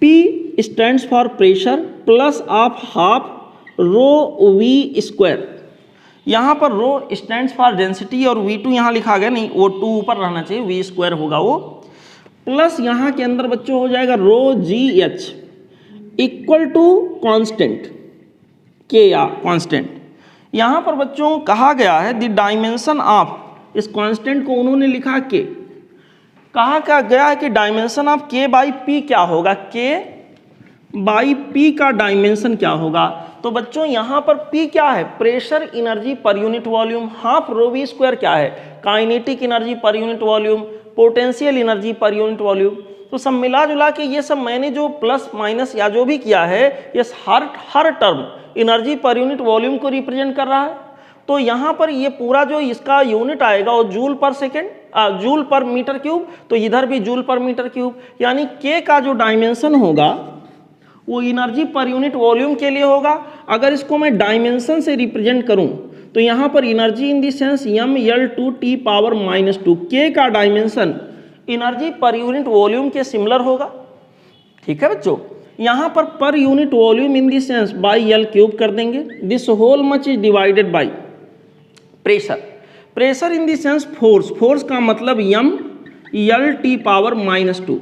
P stands for pressure plus of half rho v square. यहाँ पर रो स्टैंड्स फॉर डेंसिटी और V2 यहाँ लिखा गया नहीं, वो 2 ऊपर रहना चाहिए, V स्क्वायर होगा वो, प्लस यहाँ के अंदर बच्चों हो जाएगा rho GH equal to constant K या कॉन्स्टेंट। यहाँ पर बच्चों कहा गया है द डायमेंशन ऑफ, इस कॉन्स्टेंट को उन्होंने लिखा K, कहा क्या गया है कि dimension of K by P क्या होगा, K बाई P का डायमेंशन क्या होगा। तो बच्चों यहाँ पर P क्या है, pressure energy per unit volume, half rho v square क्या है, kinetic energy per unit volume, potential energy per unit volume. तो सब मिला जुला के ये सब मैंने जो प्लस माइनस या जो भी किया है, ये हर term energy per unit volume को रिप्रेजेंट कर रहा है। तो यहाँ पर ये पूरा जो इसका यूनिट आएगा वो joule per second, joule per metre cube, तो इधर भी जूल पर मीटर क्यूब, यानी K का जो डायमेंशन होगा वो एनर्जी पर यूनिट वॉल्यूम के लिए होगा। अगर इसको मैं डायमेंशन से रिप्रेजेंट करूं तो यहाँ पर energy in the sense mL2T power -2, K का dimension energy per unit volume के सिमिलर होगा। ठीक है बच्चों, यहाँ पर unit volume in the sense by L cube कर देंगे, this whole much is divided by pressure, pressure in the sense force, force का मतलब mLT power -2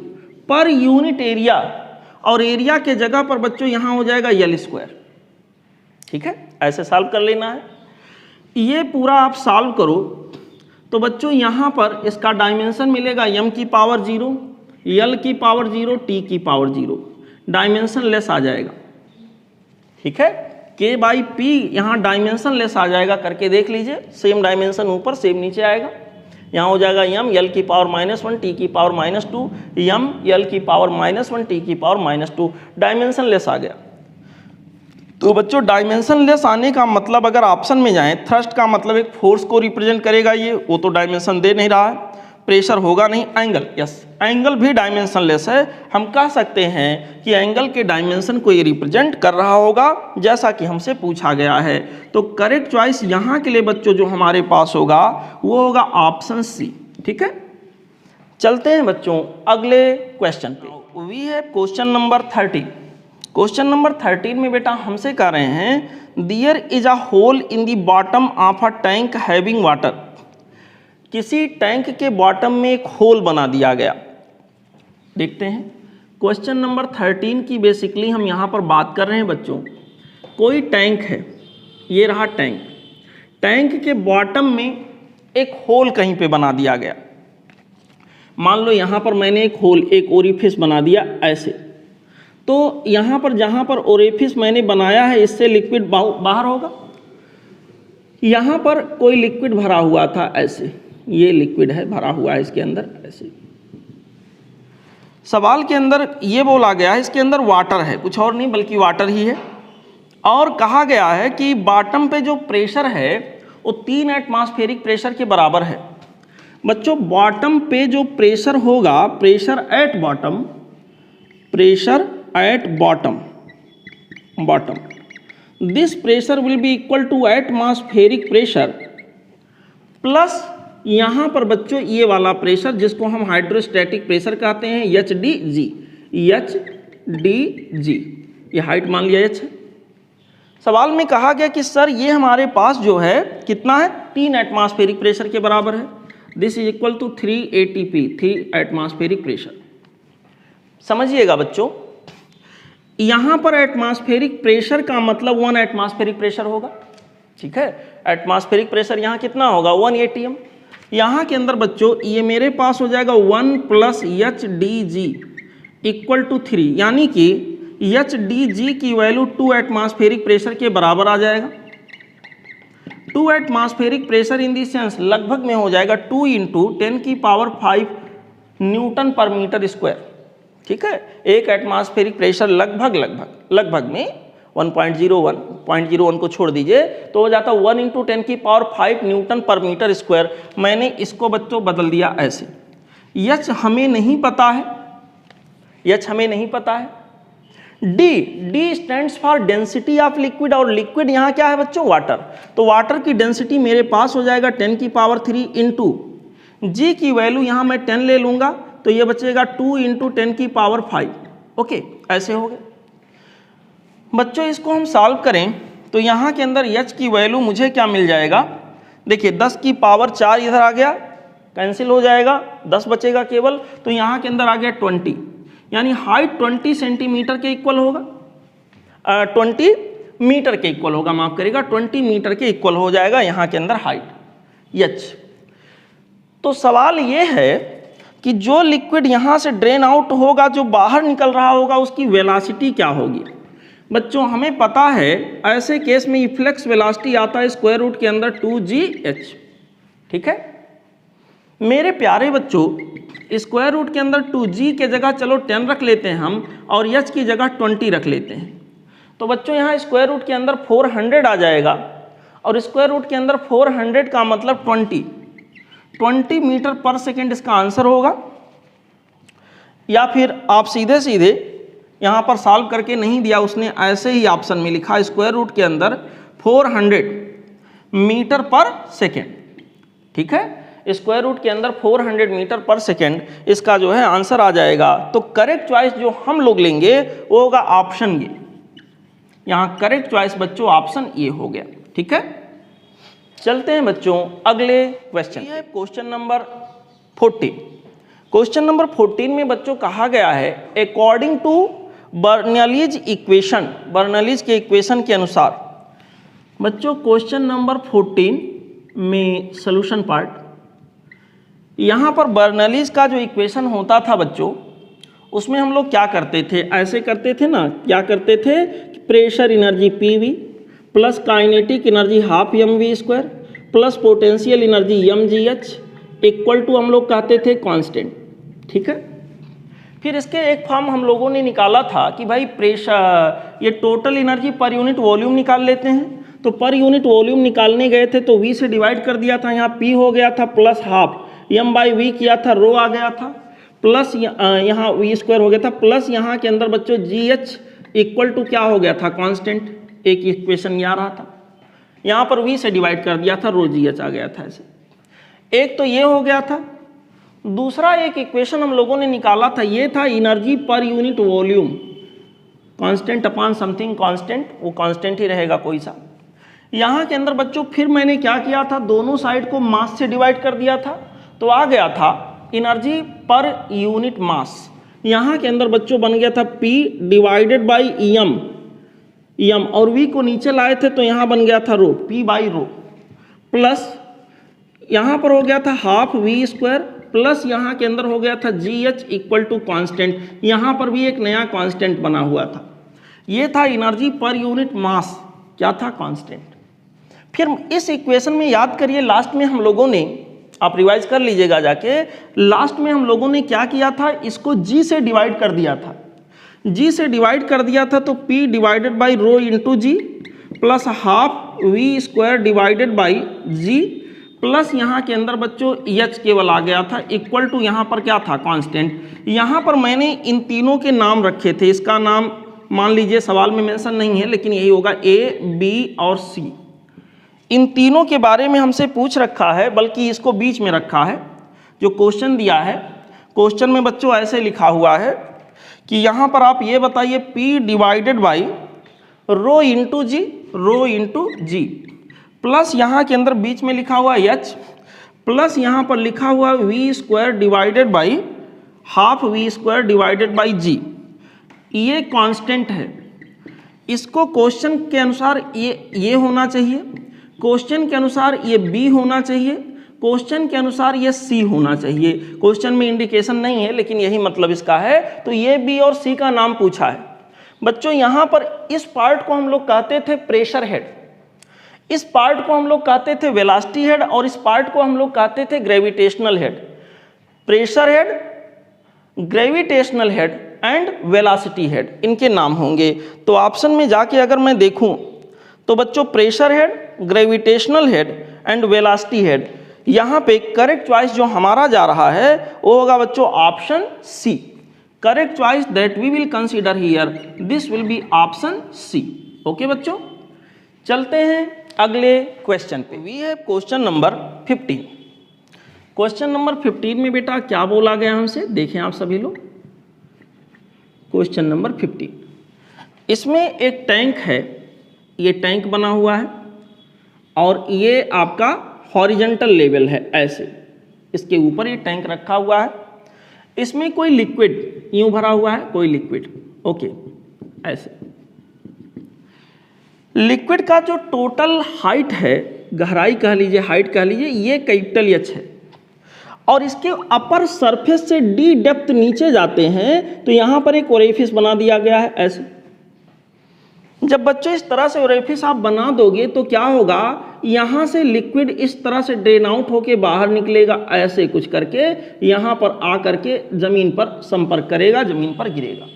per unit area, और एरिया के जगह पर बच्चों यहाँ हो जाएगा L स्क्वायर। ठीक है, ऐसे सॉल्व कर लेना है। ये पूरा आप सॉल्व करो तो बच्चों यहाँ पर इसका डायमेंशन मिलेगा m की पावर 0, L की पावर 0, T की पावर 0, डायमेंशन लेस आ जाएगा। ठीक है, K बाई P यहाँ डायमेंशन लेस आ जाएगा, करके देख लीजिए, सेम डायमेंशन ऊपर सेम नीचे आएगा। यहाँ हो जाएगा m L की पावर -1, T की पावर -2, m L की पावर -1, T की पावर -2, डायमेंशन लेस आ गया। तो बच्चों डायमेंशन लेस आने का मतलब, अगर ऑप्शन में जाएं, थ्रस्ट का मतलब एक फोर्स को रिप्रेजेंट करेगा, ये वो तो डायमेंशन दे नहीं रहा है, प्रेशर होगा नहीं, एंगल, यस एंगल भी डायमेंशन लेस है। हम कह सकते हैं कि एंगल के डायमेंशन को ये रिप्रेजेंट कर रहा होगा, जैसा कि हमसे पूछा गया है। तो करेक्ट चॉइस यहाँ के लिए बच्चों जो हमारे पास होगा वो होगा ऑप्शन सी। ठीक है, चलते हैं बच्चों अगले क्वेश्चन पे। We have question number 13। Question number 13 में बेटा हमसे कह रहे हैं there is a hole in the bottom of a tank having water. किसी टैंक के बॉटम में एक होल बना दिया गया। देखते हैं क्वेश्चन नंबर 13 की बेसिकली हम यहाँ पर बात कर रहे हैं बच्चों। कोई टैंक है, ये रहा टैंक, टैंक के बॉटम में एक होल कहीं पे बना दिया गया। मान लो यहाँ पर मैंने एक होल, एक ओरिफिस बना दिया ऐसे, तो यहाँ पर जहाँ पर ओरिफिस मैंने बनाया है इससे लिक्विड बाहर होगा। यहाँ पर कोई लिक्विड भरा हुआ था ऐसे, ये लिक्विड है भरा हुआ है इसके अंदर ऐसे। सवाल के अंदर ये बोला गया है इसके अंदर वाटर है, कुछ और नहीं बल्कि वाटर ही है, और कहा गया है कि बॉटम पे जो प्रेशर है वो 3 एटमॉस्फेरिक प्रेशर के बराबर है। बच्चों बॉटम पे जो प्रेशर होगा, pressure at bottom, pressure at bottom, this pressure will be equal to atmospheric pressure plus यहाँ पर बच्चों ये वाला प्रेशर जिसको हम हाइड्रोस्टैटिक प्रेशर कहते हैं, HDG, ये हाइट मान लिया h है। सवाल में कहा गया कि सर ये हमारे पास जो है कितना है, 3 एटमॉस्फेरिक प्रेशर के बराबर है। This is equal to 3 ATP, 3 atmospheric pressure. समझिएगा बच्चों, यहां पर एटमॉस्फेरिक प्रेशर का मतलब 1 एटमॉस्फेरिक प्रेशर होगा, ठीक है। एटमॉस्फेरिक प्रेशर यहां कितना होगा 1 ATM। यहां के अंदर बच्चों ये मेरे पास हो जाएगा 1 + HDG इक्वल टू 3, यानी कि HDG की वैल्यू 2 एटमॉस्फेरिक प्रेशर के बराबर आ जाएगा। 2 atmospheric pressure in the sense लगभग में हो जाएगा 2 × 10⁵ न्यूटन पर मीटर स्क्वायर, ठीक है। एक एटमॉस्फेरिक प्रेशर लगभग में 1.01 को छोड़ दीजिए तो हो जाता 1 × 10⁵ न्यूटन पर मीटर स्क्वायर। मैंने इसको बच्चों बदल दिया ऐसे। एच हमें नहीं पता है, एच हमें नहीं पता है। D stands for density of liquid, और लिक्विड यहाँ क्या है बच्चों वाटर, तो वाटर की डेंसिटी मेरे पास हो जाएगा 10⁻³ इंटू जी की वैल्यू यहाँ मैं 10 ले लूँगा तो ये बचेगा 2 × 10⁵। ओके, ऐसे हो गए बच्चों। इसको हम सॉल्व करें तो यहाँ के अंदर एच की वैल्यू मुझे क्या मिल जाएगा, देखिए 10⁴ इधर आ गया, कैंसिल हो जाएगा, 10 बचेगा केवल, तो यहाँ के अंदर आ गया 20, यानी हाइट 20 सेंटीमीटर के इक्वल होगा, 20 मीटर के इक्वल होगा, माफ करिएगा 20 मीटर के इक्वल हो जाएगा यहाँ के अंदर हाइट एच। तो सवाल ये है कि जो लिक्विड यहाँ से ड्रेन आउट होगा, जो बाहर निकल रहा होगा, उसकी वेलोसिटी क्या होगी। बच्चों हमें पता है ऐसे केस में इफ्लेक्स वेलोसिटी आता है स्क्वायर रूट के अंदर 2GH, ठीक है। मेरे प्यारे बच्चों स्क्वायर रूट के अंदर 2G के जगह चलो 10 रख लेते हैं हम, और H की जगह 20 रख लेते हैं। तो बच्चों यहाँ स्क्वायर रूट के अंदर 400 आ जाएगा, और स्क्वायर रूट के अंदर 400 का मतलब 20 मीटर पर सेकेंड इसका आंसर होगा। या फिर आप सीधे सीधे यहाँ पर सॉल्व करके नहीं दिया उसने, ऐसे ही ऑप्शन में लिखा स्क्वायर रूट के अंदर 400 मीटर पर सेकेंड, ठीक है। स्क्वायर रूट के अंदर 400 मीटर पर सेकेंड इसका जो है आंसर आ जाएगा। तो करेक्ट चॉइस जो हम लोग लेंगे वो होगा ऑप्शन ए। यहाँ करेक्ट चॉइस बच्चों ऑप्शन ए हो गया, ठीक है। चलते हैं बच्चों अगले question, question number 14। Question number 14 में बच्चों कहा गया है according to Bernoulli's equation, Bernoulli's के इक्वेशन के अनुसार। बच्चों क्वेश्चन नंबर 14 में सॉल्यूशन पार्ट, यहाँ पर बर्नौलीज का जो इक्वेशन होता था बच्चों, उसमें हम लोग क्या करते थे, ऐसे करते थे ना, क्या करते थे, pressure energy PV plus kinetic energy half mv² plus potential energy mgh equal to हम लोग कहते थे कांस्टेंट, ठीक है। फिर इसके एक फॉर्म हम लोगों ने निकाला था कि भाई प्रेशर, ये total energy per unit volume निकाल लेते हैं। तो पर यूनिट वॉल्यूम निकालने गए थे तो V से डिवाइड कर दिया था, यहाँ P हो गया था प्लस हाफ m/v किया था, रो आ गया था, प्लस यहाँ v² हो गया था, प्लस यहाँ के अंदर बच्चों GH इक्वल टू क्या हो गया था कांस्टेंट, एक इक्वेशन ये आ रहा था, यहाँ पर V से डिवाइड कर दिया था, रो GH आ गया था ऐसे। एक तो ये हो गया था। दूसरा एक इक्वेशन हम लोगों ने निकाला था, ये था energy per unit volume constant upon something constant, वो कांस्टेंट ही रहेगा कोई सा। यहाँ के अंदर बच्चों फिर मैंने क्या किया था, दोनों साइड को मास से डिवाइड कर दिया था, तो आ गया था एनर्जी पर यूनिट मास। यहाँ के अंदर बच्चों बन गया था P डिवाइडेड बाई एम, और V को नीचे लाए थे तो यहाँ बन गया था रो, P/रो, प्लस यहाँ पर हो गया था हाफ v² प्लस यहाँ के अंदर हो गया था GH इक्वल टू कांस्टेंट, यहाँ पर भी एक नया कांस्टेंट बना हुआ था। ये था एनर्जी पर यूनिट मास, क्या था कांस्टेंट। फिर इस इक्वेशन में याद करिए लास्ट में हम लोगों ने, आप रिवाइज कर लीजिएगा जाके, लास्ट में हम लोगों ने क्या किया था, इसको G से डिवाइड कर दिया था। G से डिवाइड कर दिया था तो P divided by rho into G plus half v² divided by G plus यहाँ के अंदर बच्चों H केवल आ गया था इक्वल टू यहाँ पर क्या था कांस्टेंट। यहाँ पर मैंने इन तीनों के नाम रखे थे, इसका नाम मान लीजिए सवाल में मेंशन नहीं है लेकिन यही होगा A, B और C। इन तीनों के बारे में हमसे पूछ रखा है, बल्कि इसको बीच में रखा है। जो क्वेश्चन दिया है, क्वेश्चन में बच्चों ऐसे लिखा हुआ है कि यहाँ पर आप ये बताइए P divided by rho into g plus यहाँ के अंदर बीच में लिखा हुआ H प्लस यहाँ पर लिखा हुआ v square divided by half v square divided by g, ये कांस्टेंट है। इसको क्वेश्चन के अनुसार ये होना चाहिए, क्वेश्चन के अनुसार ये बी होना चाहिए, क्वेश्चन के अनुसार ये सी होना चाहिए। क्वेश्चन में इंडिकेशन नहीं है लेकिन यही मतलब इसका है। तो ये बी और सी का नाम पूछा है बच्चों। यहाँ पर इस पार्ट को हम लोग कहते थे प्रेशर हेड, इस पार्ट को हम लोग कहते थे वेलोसिटी हेड, और इस पार्ट को हम लोग कहते थे gravitational head. Pressure head, gravitational head and velocity head, इनके नाम होंगे। तो ऑप्शन में जाके अगर मैं देखूं तो बच्चों pressure head, gravitational head and velocity head, यहाँ पे करेक्ट चॉइस जो हमारा जा रहा है वो होगा बच्चों option C. Correct choice that we will consider here, this will be option C. Okay बच्चों, चलते हैं अगले क्वेश्चन पे। We have question number 15। Question number 15 में बेटा क्या बोला गया हमसे, देखें आप सभी लोग। क्वेश्चन नंबर 15, इसमें एक टैंक है, ये टैंक बना हुआ है और ये आपका हॉरिजॉन्टल लेवल है, ऐसे इसके ऊपर ये टैंक रखा हुआ है। इसमें कोई लिक्विड यूं भरा हुआ है, कोई लिक्विड, ओके ऐसे। लिक्विड का जो टोटल हाइट है, गहराई कह लीजिए, हाइट कह लीजिए, ये कैपिटल एच है, और इसके अपर सरफेस से डी डेप्थ नीचे जाते हैं तो यहां पर एक ओरेफिस बना दिया गया है ऐसे। जब बच्चों इस तरह से ओरेफिस आप बना दोगे तो क्या होगा, यहां से लिक्विड इस तरह से ड्रेन आउट होके बाहर निकलेगा, ऐसे कुछ करके यहां पर आ करके जमीन पर संपर्क करेगा, जमीन पर गिरेगा।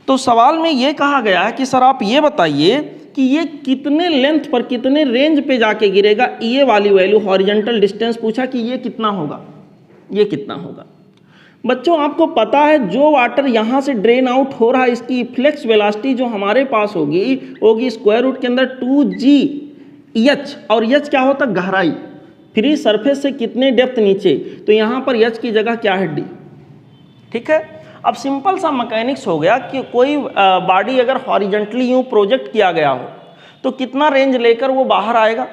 तो सवाल में यह कहा गया है कि सर आप ये बताइए कि ये कितने लेंथ पर, कितने रेंज पे जाके गिरेगा। ये वाली वैल्यू हॉरिजॉन्टल डिस्टेंस पूछा कि ये कितना होगा, ये कितना होगा। बच्चों आपको पता है जो वाटर यहाँ से ड्रेन आउट हो रहा है, इसकी फ्लेक्स वेलोसिटी जो हमारे पास होगी स्क्वायर रूट के अंदर 2GH, और एच क्या होता है, गहराई, फ्री सरफेस से कितने डेप्थ नीचे, तो यहाँ पर एच की जगह क्या है, डी। ठीक है, अब सिंपल सा मैकेनिक्स हो गया कि कोई बॉडी अगर हॉरिजॉन्टली यूं प्रोजेक्ट किया गया हो तो कितना रेंज लेकर वो बाहर आएगा।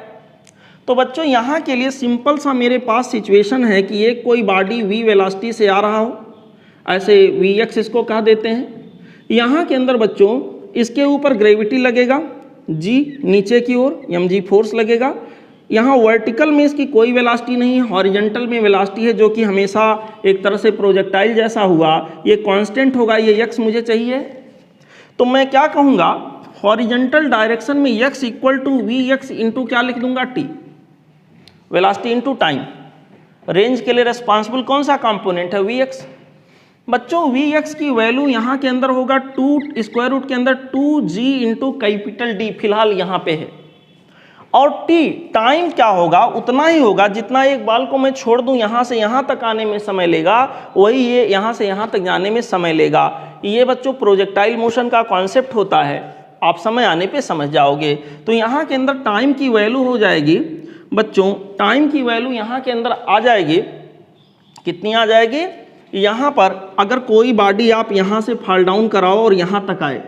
तो बच्चों यहाँ के लिए सिंपल सा मेरे पास सिचुएशन है कि एक कोई बॉडी वी वेलोसिटी से आ रहा हो, ऐसे Vx इसको कह देते हैं। यहाँ के अंदर बच्चों इसके ऊपर ग्रेविटी लगेगा G, नीचे की ओर mg फोर्स लगेगा। यहाँ वर्टिकल में इसकी कोई वेलोसिटी नहीं है, हॉरिजॉन्टल में वेलोसिटी है जो कि हमेशा एक तरह से प्रोजेक्टाइल जैसा हुआ, ये कांस्टेंट होगा, ये x मुझे चाहिए। तो मैं क्या कहूँगा, हॉरिजॉन्टल डायरेक्शन में x equal to Vx into क्या लिख दूंगा, t, velocity into time. Range के लिए रिस्पॉन्सिबल कौन सा कंपोनेंट है, Vx। बच्चों Vx की वैल्यू यहाँ के अंदर होगा 2 स्क्वायर रूट के अंदर 2G इंटू कैपिटल D, फिलहाल यहाँ पे है। और t टाइम क्या होगा, उतना ही होगा जितना एक बाल को मैं छोड़ दूं यहाँ से यहाँ तक आने में समय लेगा, वही ये यहाँ से यहाँ तक जाने में समय लेगा। ये बच्चों प्रोजेक्टाइल मोशन का कॉन्सेप्ट होता है, आप समय आने पे समझ जाओगे। तो यहाँ के अंदर टाइम की वैल्यू हो जाएगी बच्चों, टाइम की वैल्यू यहाँ के अंदर आ जाएगी, कितनी आ जाएगी, यहाँ पर अगर कोई बॉडी आप यहाँ से फॉल डाउन कराओ और यहाँ तक आए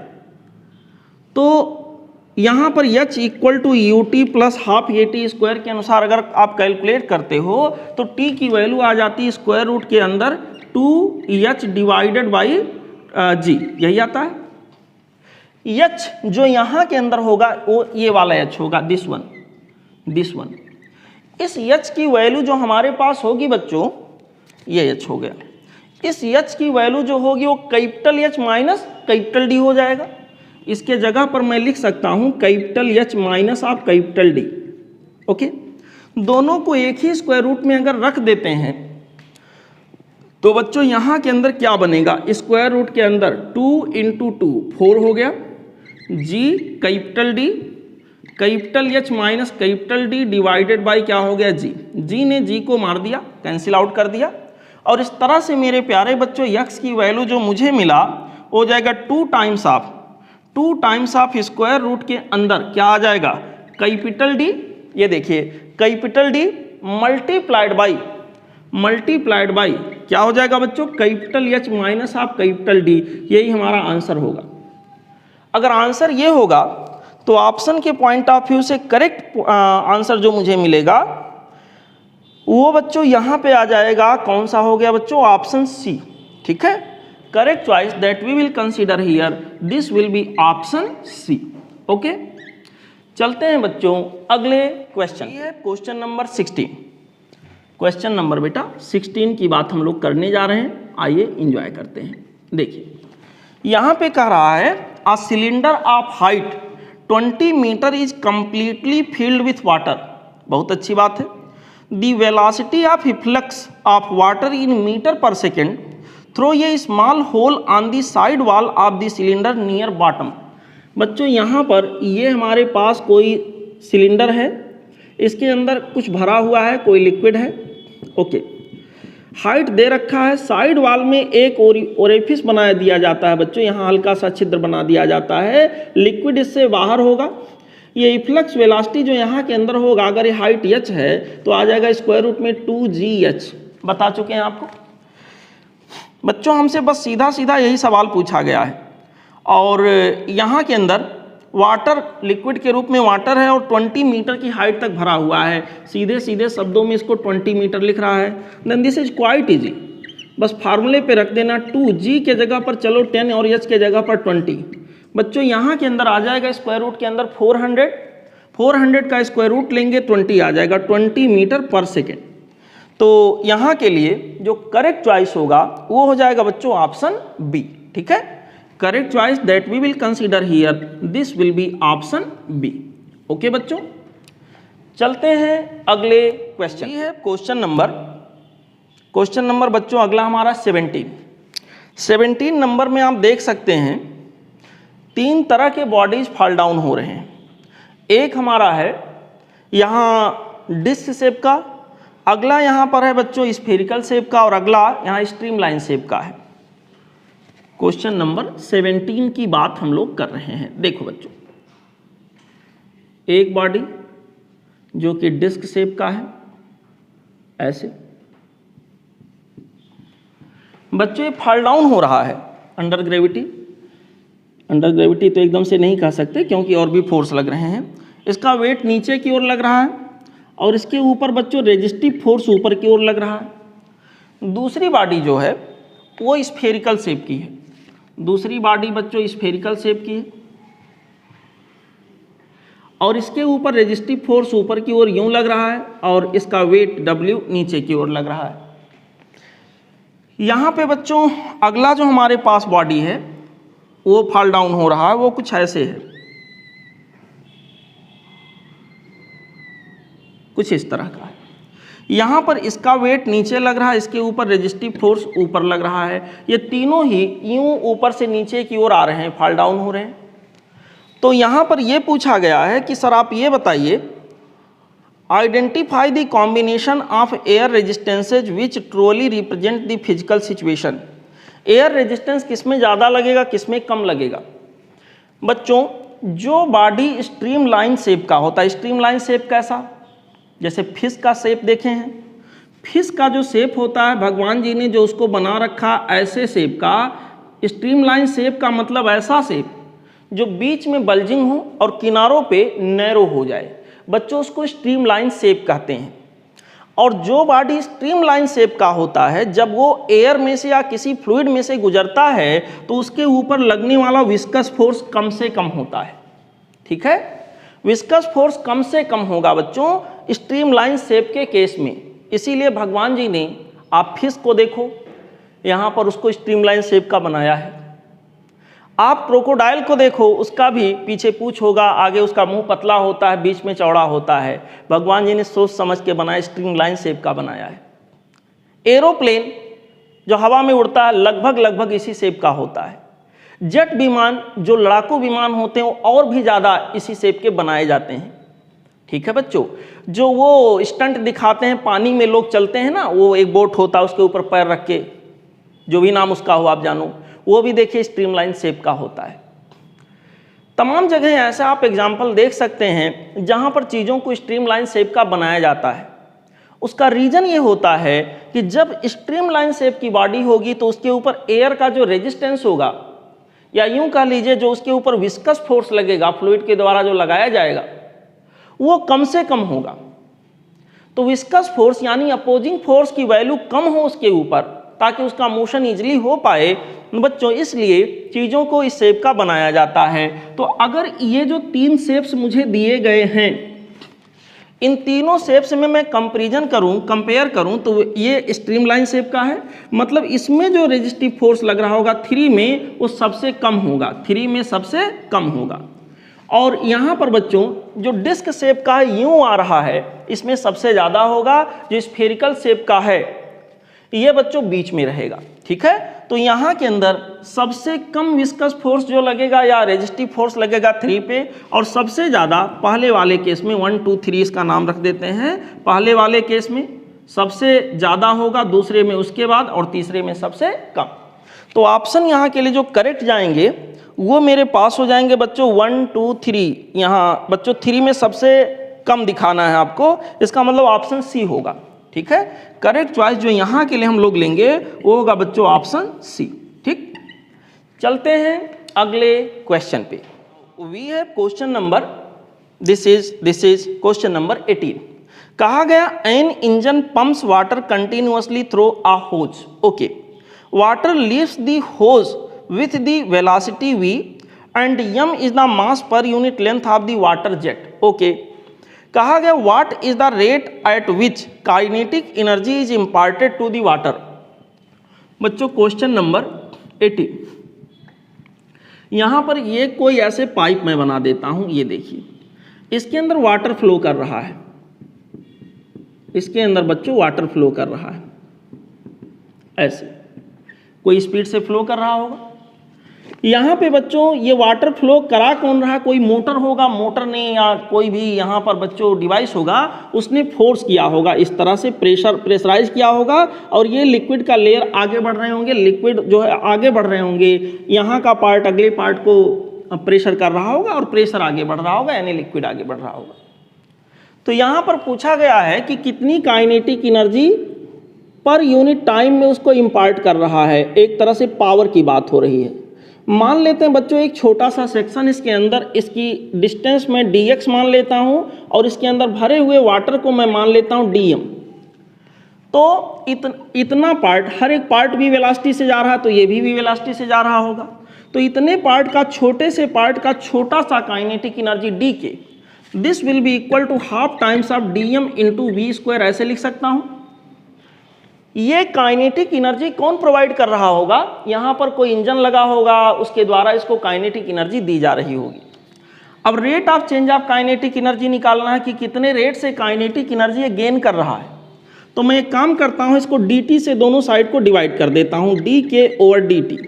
तो यहाँ पर h equal to ut plus half at square के अनुसार अगर आप कैलकुलेट करते हो तो t की वैल्यू आ जाती है स्क्वायर रूट के अंदर 2h डिवाइडेड बाई g, यही आता है। h जो यहाँ के अंदर होगा वो ये वाला h होगा, दिस वन। इस h की वैल्यू जो हमारे पास होगी बच्चों, ये h हो गया। इस h की वैल्यू जो होगी वो capital H minus capital D हो जाएगा। इसके जगह पर मैं लिख सकता हूं कैपिटल H माइनस आप कैपिटल D, ओके। दोनों को एक ही स्क्वायर रूट में अगर रख देते हैं तो बच्चों यहां के अंदर क्या बनेगा, स्क्वायर रूट के अंदर 2 इंटू 2 4 हो गया, G capital D, capital H minus capital D divided by क्या हो गया, G ने G को मार दिया, कैंसिल आउट कर दिया। और इस तरह से मेरे प्यारे बच्चों x की वैल्यू जो मुझे मिला हो जाएगा 2 टाइम्स ऑफ स्क्वायर रूट के अंदर क्या आ जाएगा, कैपिटल D, ये देखिए कैपिटल D मल्टीप्लाइड बाई क्या हो जाएगा बच्चों, capital H minus of capital D, यही हमारा आंसर होगा। अगर आंसर ये होगा तो ऑप्शन के पॉइंट ऑफ व्यू से करेक्ट आंसर जो मुझे मिलेगा वो बच्चों यहाँ पे आ जाएगा, कौन सा हो गया बच्चों, ऑप्शन सी। ठीक है, correct choice that we will consider here, this will be option C. Okay, चलते हैं बच्चों अगले क्वेश्चन। ये है क्वेश्चन नंबर 16। क्वेश्चन नंबर बेटा 16 की बात हम लोग करने जा रहे हैं, आइए एंजॉय करते हैं। देखिए यहाँ पे कह रहा है a cylinder of height 20 metre is completely filled with water. बहुत अच्छी बात है। The velocity of efflux of water in metre per second through a small hole on the side wall of the cylinder near bottom. बच्चों यहाँ पर ये हमारे पास कोई सिलेंडर है, इसके अंदर कुछ भरा हुआ है, कोई लिक्विड है। ओके, हाइट दे रखा है, साइड वॉल में एक ओरिफिस बना दिया जाता है बच्चों, यहाँ हल्का सा छिद्र बना दिया जाता है, लिक्विड इससे बाहर होगा। ये इफ्लक्स वेलोसिटी जो यहाँ के अंदर होगा, अगर ये हाइट h है तो आ जाएगा स्क्वायर रूट में 2gh। बता चुके हैं आपको बच्चों, हमसे बस सीधा सीधा यही सवाल पूछा गया है। और यहाँ के अंदर वाटर लिक्विड के रूप में वाटर है और 20 मीटर की हाइट तक भरा हुआ है। सीधे सीधे शब्दों में इसको 20 मीटर लिख रहा है। Then this is quite easy, बस फार्मूले पे रख देना, 2g के जगह पर चलो 10 और h के जगह पर 20। बच्चों यहाँ के अंदर आ जाएगा स्क्वायर रूट के अंदर 400 का स्क्वायर रूट लेंगे 20 आ जाएगा, 20 मीटर पर सेकेंड। तो यहाँ के लिए जो करेक्ट चॉइस होगा वो हो जाएगा बच्चों ऑप्शन बी। ठीक है, correct choice that we will consider here, this will be option B. Okay बच्चों, चलते हैं अगले क्वेश्चन। ये है क्वेश्चन नंबर बच्चों अगला हमारा 17 नंबर में आप देख सकते हैं 3 तरह के बॉडीज फॉल डाउन हो रहे हैं। एक हमारा है यहाँ डिस्क शेप का, अगला यहाँ पर है बच्चों स्फेरिकल शेप का और अगला यहाँ स्ट्रीमलाइन शेप का है। क्वेश्चन नंबर 17 की बात हम लोग कर रहे हैं। देखो बच्चों, एक बॉडी जो कि डिस्क शेप का है, ऐसे बच्चों ये फॉल डाउन हो रहा है अंडर ग्रेविटी तो एकदम से नहीं कह सकते क्योंकि और भी फोर्स लग रहे हैं। इसका वेट नीचे की ओर लग रहा है और इसके ऊपर बच्चों रेजिस्टिव फोर्स ऊपर की ओर लग रहा है। दूसरी बॉडी जो है वो स्फेरिकल शेप की है, दूसरी बॉडी बच्चों स्फेरिकल शेप की है और इसके ऊपर रेजिस्टिव फोर्स ऊपर की ओर यूं लग रहा है और इसका वेट W नीचे की ओर लग रहा है। यहाँ पे बच्चों अगला जो हमारे पास बॉडी है वो फॉल डाउन हो रहा है, वो कुछ ऐसे है, कुछ इस तरह का है। यहाँ पर इसका वेट नीचे लग रहा है, इसके ऊपर रेजिस्टिव फोर्स ऊपर लग रहा है। ये तीनों ही यूं ऊपर से नीचे की ओर आ रहे हैं, फॉल डाउन हो रहे हैं। तो यहाँ पर ये पूछा गया है कि सर आप ये बताइए, identify the combination of air resistances which truly represent the physical situation. Air resistance किसमें ज़्यादा लगेगा, किसमें कम लगेगा। बच्चों जो बॉडी स्ट्रीमलाइन शेप का होता है, स्ट्रीमलाइन शेप कैसा, जैसे फिश का शेप देखे हैं, फिश का जो शेप होता है भगवान जी ने जो उसको बना रखा ऐसे शेप का, स्ट्रीमलाइन शेप का मतलब ऐसा शेप जो बीच में बल्जिंग हो और किनारों पे नैरो हो जाए, बच्चों उसको स्ट्रीमलाइन शेप कहते हैं। और जो बॉडी स्ट्रीमलाइन शेप का होता है, जब वो एयर में से या किसी फ्लूइड में से गुजरता है तो उसके ऊपर लगने वाला विस्कस फोर्स कम से कम होता है। ठीक है, विस्कस फोर्स कम से कम होगा बच्चों स्ट्रीमलाइन शेप के केस में। इसीलिए भगवान जी ने, आप फिश को देखो यहाँ पर उसको स्ट्रीमलाइन शेप का बनाया है। आप क्रोकोडाइल को देखो, उसका भी पीछे पूंछ होगा, आगे उसका मुंह पतला होता है, बीच में चौड़ा होता है। भगवान जी ने सोच समझ के बनाया, स्ट्रीमलाइन शेप का बनाया है। एरोप्लेन जो हवा में उड़ता है लगभग इसी शेप का होता है। जेट विमान जो लड़ाकू विमान होते हैं वो और भी ज़्यादा इसी शेप के बनाए जाते हैं। ठीक है बच्चों, जो वो स्टंट दिखाते हैं पानी में लोग चलते हैं ना, वो एक बोट होता है उसके ऊपर पैर रख के, जो भी नाम उसका हो आप जानो, वो भी देखिए स्ट्रीमलाइन शेप का होता है। तमाम जगह ऐसा आप एग्जाम्पल देख सकते हैं जहाँ पर चीज़ों को स्ट्रीमलाइन शेप का बनाया जाता है। उसका रीज़न ये होता है कि जब स्ट्रीमलाइन शेप की बॉडी होगी तो उसके ऊपर एयर का जो रेजिस्टेंस होगा, या यूं कह लीजिए जो उसके ऊपर विस्कस फोर्स लगेगा फ्लूइड के द्वारा जो लगाया जाएगा, वो कम से कम होगा। तो विस्कस फोर्स यानी अपोजिंग फोर्स की वैल्यू कम हो उसके ऊपर, ताकि उसका मोशन इजीली हो पाए बच्चों, इसलिए चीज़ों को इस शेप का बनाया जाता है। तो अगर ये जो 3 शेप्स मुझे दिए गए हैं, इन तीनों शेप्स में मैं कंपेयर करूं तो ये स्ट्रीमलाइन शेप का है, मतलब इसमें जो रेजिस्टिव फोर्स लग रहा होगा 3 में वो सबसे कम होगा, 3 में सबसे कम होगा। और यहाँ पर बच्चों जो डिस्क शेप का है यूं आ रहा है, इसमें सबसे ज़्यादा होगा। जो स्फेरिकल शेप का है ये बच्चों बीच में रहेगा, ठीक है। तो यहाँ के अंदर सबसे कम विस्कस फोर्स जो लगेगा या रेजिस्टिव फोर्स लगेगा 3 पे, और सबसे ज़्यादा पहले वाले केस में 1 2 3 इसका नाम रख देते हैं। पहले वाले केस में सबसे ज़्यादा होगा, दूसरे में उसके बाद, और तीसरे में सबसे कम। तो ऑप्शन यहाँ के लिए जो करेक्ट जाएंगे वो मेरे पास हो जाएंगे बच्चों 1 2 3। यहाँ बच्चों 3 में सबसे कम दिखाना है आपको, इसका मतलब ऑप्शन सी होगा, ठीक है। करेक्ट चॉइस जो यहाँ के लिए हम लोग लेंगे वो होगा बच्चों ऑप्शन सी, ठीक। चलते हैं अगले क्वेश्चन पे। We have question number, this is question number 18। कहा गया an engine pumps water continuously through a hose. Okay, water leaves the hose with the velocity v and m is the mass per unit length of the water jet. Okay, कहा गया what is the rate at which kinetic energy is imparted to the water. बच्चों question number 18, यहाँ पर ये कोई ऐसे pipe मैं बना देता हूँ, ये देखिए इसके अंदर वाटर फ्लो कर रहा है, इसके अंदर बच्चों वाटर फ्लो कर रहा है, ऐसे कोई स्पीड से फ्लो कर रहा होगा। यहाँ पे बच्चों ये वाटर फ्लो करा कौन रहा है, कोई मोटर होगा, मोटर ने या कोई भी यहाँ पर बच्चों डिवाइस होगा उसने फोर्स किया होगा, इस तरह से प्रेशराइज किया होगा, और ये लिक्विड का लेयर आगे बढ़ रहे होंगे, लिक्विड जो है आगे बढ़ रहे होंगे, यहाँ का पार्ट अगले पार्ट को प्रेशर कर रहा होगा और प्रेशर आगे बढ़ रहा होगा, यानी लिक्विड आगे बढ़ रहा होगा। तो यहाँ पर पूछा गया है कि कितनी kinetic energy per unit time में उसको इम्पार्ट कर रहा है, एक तरह से पावर की बात हो रही है। मान लेते हैं बच्चों एक छोटा सा सेक्शन, इसके अंदर इसकी डिस्टेंस मैं dx मान लेता हूं, और इसके अंदर भरे हुए वाटर को मैं मान लेता हूं dm। तो इतना पार्ट, हर एक पार्ट भी वेलोसिटी से जा रहा है, तो ये भी वेलोसिटी से जा रहा होगा। तो इतने पार्ट का, छोटे से पार्ट का छोटा सा kinetic energy dk, this will be equal to half times of dm into v square, ऐसे लिख सकता हूं। ये काइनेटिक एनर्जी कौन प्रोवाइड कर रहा होगा, यहाँ पर कोई इंजन लगा होगा, उसके द्वारा इसको काइनेटिक एनर्जी दी जा रही होगी। अब rate of change of kinetic energy निकालना है कि कितने रेट से काइनेटिक एनर्जी ये गेन कर रहा है। तो मैं एक काम करता हूँ, इसको dt से दोनों साइड को डिवाइड कर देता हूँ, dk ओवर dt।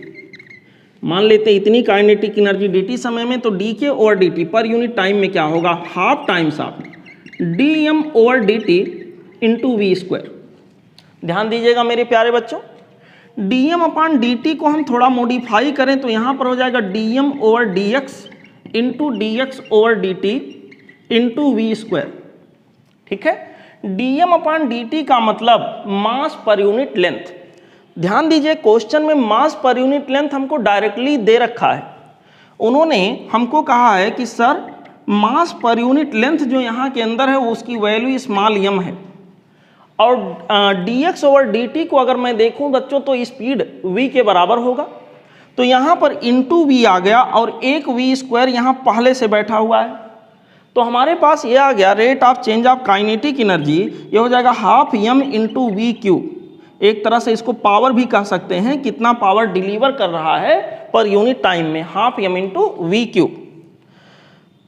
मान लेते हैं इतनी काइनेटिक एनर्जी dt समय में, तो dk over dt per unit time में क्या होगा, half times of dm over dt into v square. ध्यान दीजिएगा मेरे प्यारे बच्चों, dm अपॉन dt को हम थोड़ा मॉडिफाई करें तो यहाँ पर हो जाएगा dm over dx into dx over dt into v square, ठीक है। dm अपॉन dt का मतलब मास पर यूनिट लेंथ। ध्यान दीजिए क्वेश्चन में मास पर यूनिट लेंथ हमको डायरेक्टली दे रखा है। उन्होंने हमको कहा है कि सर मास पर यूनिट लेंथ जो यहाँ के अंदर है उसकी वैल्यू स्मॉल m है, और dx ओवर dt को अगर मैं देखूं बच्चों तो स्पीड v के बराबर होगा। तो यहाँ पर इंटू वी आ गया, और एक वी स्क्वायर यहाँ पहले से बैठा हुआ है। तो हमारे पास ये आ गया rate of change of kinetic energy, ये हो जाएगा half m into we Q. एक तरह से इसको पावर भी कह सकते हैं, कितना पावर डिलीवर कर रहा है पर यूनिट टाइम में, half m into we Q.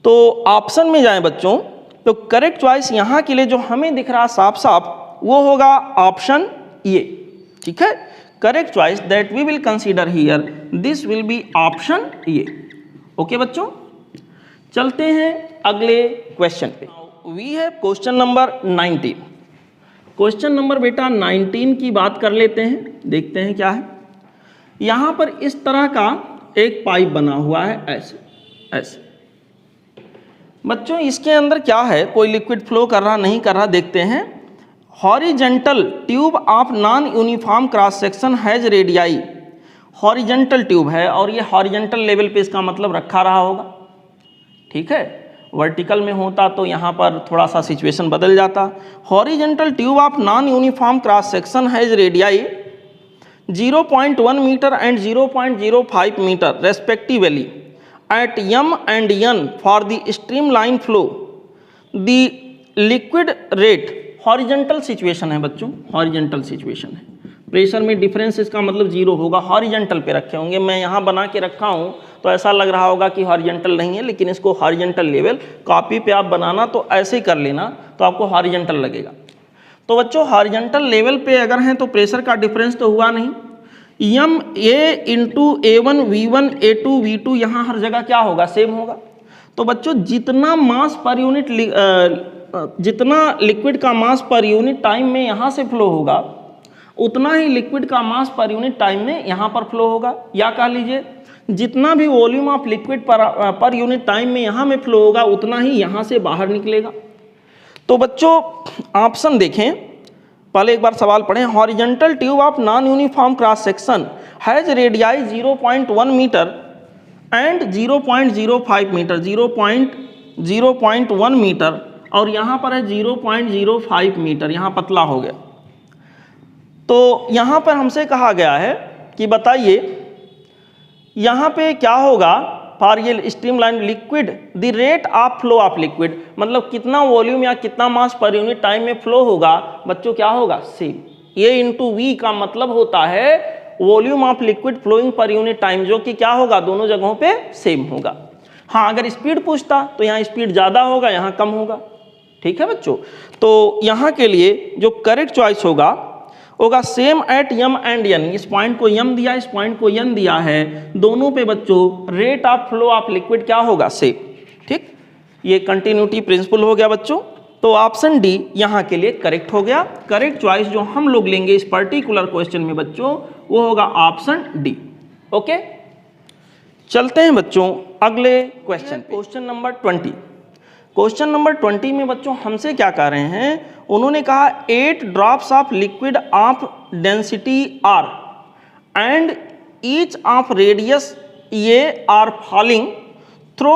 तो ऑप्शन में जाएं बच्चों, तो करेक्ट चॉइस यहाँ के लिए जो हमें दिख रहा साफ साफ वो होगा ऑप्शन ए, ठीक है। Correct choice that we will consider here, this will be option A. Okay बच्चों, चलते हैं अगले क्वेश्चन पे। We have question number 19। Question number बेटा 19 की बात कर लेते हैं, देखते हैं क्या है। यहाँ पर इस तरह का एक पाइप बना हुआ है, ऐसे ऐसे। बच्चों इसके अंदर क्या है, कोई लिक्विड फ्लो कर रहा नहीं कर रहा, देखते हैं। Horizontal tube of non uniform cross section has radii. Horizontal tube है और ये हॉरिजेंटल लेवल पे इसका मतलब रखा रहा होगा, ठीक है। वर्टिकल में होता तो यहाँ पर थोड़ा सा सिचुएशन बदल जाता। Horizontal tube of non uniform cross section has radii 0.1 metre and 0.05 metre respectively at m and n for the streamline flow the liquid rate. Horizontal situation है बच्चों, हॉरिजेंटल सिचुएशन है, प्रेशर में डिफरेंस इसका मतलब zero होगा, horizontal पे रखे होंगे। मैं यहाँ बना के रखा हूँ तो ऐसा लग रहा होगा कि हॉरिजेंटल नहीं है, लेकिन इसको हॉरिजेंटल लेवल, कॉपी पे आप बनाना तो ऐसे ही कर लेना तो आपको हॉरिजेंटल लगेगा। तो बच्चों हॉरिजेंटल लेवल पे अगर हैं तो प्रेशर का डिफरेंस तो हुआ नहीं, M A into A1 V1 A2 V2 यहाँ हर जगह क्या होगा, सेम होगा। तो बच्चों जितना मास पर यूनिट, जितना लिक्विड का मास पर यूनिट टाइम में यहाँ से फ्लो होगा उतना ही लिक्विड का मास पर यूनिट टाइम में यहाँ पर फ्लो होगा, या कह लीजिए जितना भी वॉल्यूम ऑफ लिक्विड पर यूनिट टाइम में यहाँ में फ्लो होगा उतना ही यहाँ से बाहर निकलेगा। तो बच्चों ऑप्शन देखें, पहले एक बार सवाल पढ़ें। Horizontal tube of non uniform cross section has radii 0.1 metre and 0.05 metre, 0.1 metre और यहाँ पर है 0.05 मीटर, यहाँ पतला हो गया। तो यहाँ पर हमसे कहा गया है कि बताइए यहाँ पे क्या होगा फॉर ये streamline liquid the rate of flow of liquid, मतलब कितना वॉल्यूम या कितना मास पर यूनिट टाइम में फ्लो होगा बच्चों, क्या होगा, सेम। ए इंटू वी का मतलब होता है volume of liquid flowing per unit time, जो कि क्या होगा, दोनों जगहों पे सेम होगा। हाँ अगर स्पीड पूछता तो यहाँ स्पीड ज़्यादा होगा, यहाँ कम होगा। ठीक है बच्चों, तो यहाँ के लिए जो करेक्ट चॉइस होगा same at m and n। इस पॉइंट को m दिया, इस पॉइंट को n दिया है, दोनों पे बच्चों rate of flow of liquid क्या होगा, सेम। ठीक, ये कंटिन्यूटी प्रिंसिपल हो गया बच्चों। तो ऑप्शन डी यहाँ के लिए करेक्ट हो गया। करेक्ट चॉइस जो हम लोग लेंगे इस पर्टिकुलर क्वेश्चन में बच्चों वो होगा ऑप्शन डी। ओके, चलते हैं बच्चों अगले question, question number 20। Question number 20 में बच्चों हमसे क्या कह रहे हैं, उन्होंने कहा 8 drops of liquid of density R and each of radius a are falling through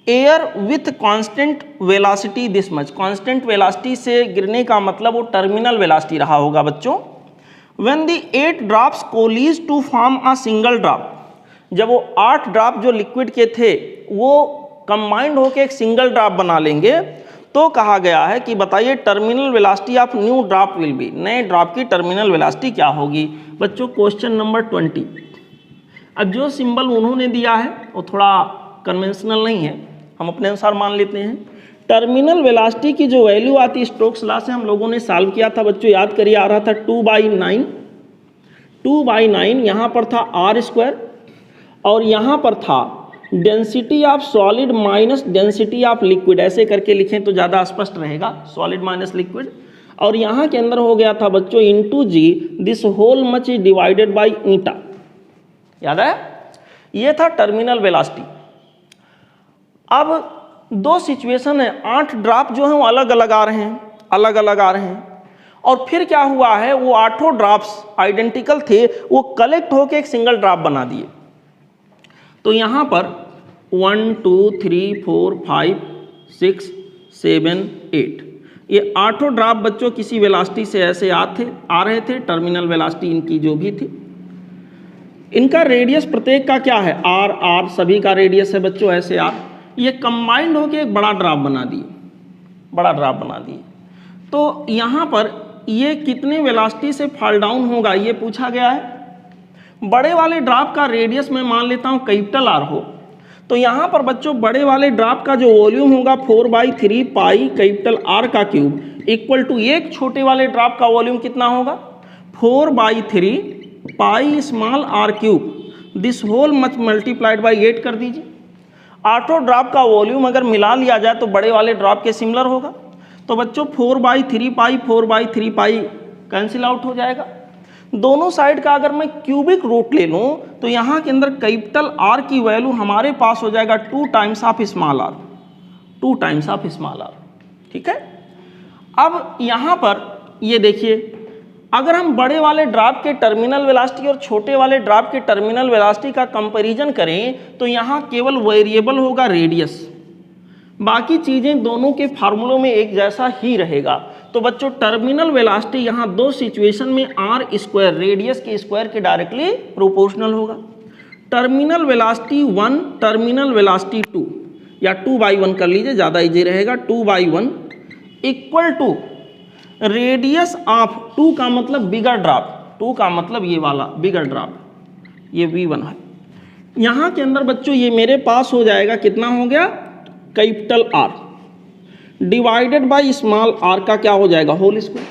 air with constant velocity this much. Constant velocity से गिरने का मतलब वो टर्मिनल वेलोसिटी रहा होगा बच्चों। When the 8 drops coalesce to form a single drop, जब वो 8 ड्रॉप जो लिक्विड के थे वो कंबाइंड होकर एक सिंगल ड्रॉप बना लेंगे, तो कहा गया है कि बताइए terminal velocity of new drop will be, नए ड्रॉप की टर्मिनल वेलोसिटी क्या होगी बच्चों। Question number 20। अब जो सिंबल उन्होंने दिया है वो थोड़ा कन्वेंशनल नहीं है, हम अपने अनुसार मान लेते हैं। टर्मिनल वेलोसिटी की जो वैल्यू आती है स्टोक्स लॉ से हम लोगों ने सॉल्व किया था बच्चों, याद करिए, आ रहा था 2/9 यहाँ पर था r² और यहाँ पर था density of solid minus density of liquid, ऐसे करके लिखें तो ज़्यादा स्पष्ट रहेगा, सॉलिड माइनस लिक्विड। और यहाँ के अंदर हो गया था बच्चों into g, this whole much is divided by eta, याद है, ये था टर्मिनल वेलोसिटी। अब दो सिचुएशन है, 8 ड्रॉप जो हैं वो अलग अलग आ रहे हैं, अलग अलग आ रहे हैं, और फिर क्या हुआ है वो 8 ड्रॉप्स आइडेंटिकल थे, वो कलेक्ट होकर एक सिंगल ड्रॉप बना दिए। तो यहाँ पर 1 2 3 4 5 6 7 8 ये 8 ड्रॉप बच्चों किसी वेलोसिटी से ऐसे आ रहे थे, टर्मिनल वेलोसिटी इनकी जो भी थी। इनका रेडियस प्रत्येक का क्या है, r, सभी का रेडियस है बच्चों ऐसे r। ये कंबाइंड होकर एक बड़ा ड्रॉप बना दिए, बड़ा ड्रॉप बना दिए। तो यहाँ पर ये कितने वेलोसिटी से फॉल डाउन होगा ये पूछा गया है। बड़े वाले ड्रॉप का रेडियस मैं मान लेता हूँ कैपिटल R हो, तो यहाँ पर बच्चों बड़े वाले ड्रॉप का जो वॉल्यूम होगा 4/3 पाई कैपिटल R का क्यूब इक्वल टू एक छोटे वाले ड्रॉप का वॉल्यूम कितना होगा 4/3 pi small r cube, this whole much multiplied by 8 कर दीजिए। 8 ड्रॉप का वॉल्यूम अगर मिला लिया जाए तो बड़े वाले ड्रॉप के सिमिलर होगा। तो बच्चों 4/3 पाई 4/3 पाई कैंसिल आउट हो जाएगा। दोनों साइड का अगर मैं क्यूबिक रूट ले लूं तो यहाँ के अंदर कैपिटल R की वैल्यू हमारे पास हो जाएगा 2 times of small r, 2 times of small r। ठीक है, अब यहाँ पर ये देखिए, अगर हम बड़े वाले ड्रॉप के टर्मिनल वेलोसिटी और छोटे वाले ड्रॉप के टर्मिनल वेलोसिटी का कंपैरिजन करें तो यहाँ केवल वेरिएबल होगा रेडियस, बाकी चीज़ें दोनों के फार्मूलों में एक जैसा ही रहेगा। तो बच्चों टर्मिनल वेलोसिटी यहाँ दो सिचुएशन में आर स्क्वायर रेडियस के स्क्वायर के डायरेक्टली प्रोपोर्शनल होगा। टर्मिनल वेलोसिटी 1, टर्मिनल वेलोसिटी 2 या 2/1 कर लीजिए, ज़्यादा इजी रहेगा। 2/1 इक्वल टू रेडियस ऑफ 2 का मतलब बिगर ड्रॉप, 2 का मतलब ये वाला बिगर ड्रॉप, ये V1 है। यहाँ के अंदर बच्चों ये मेरे पास हो जाएगा, कितना हो गया, capital R divided by small r का क्या हो जाएगा, होल स्क्वायर।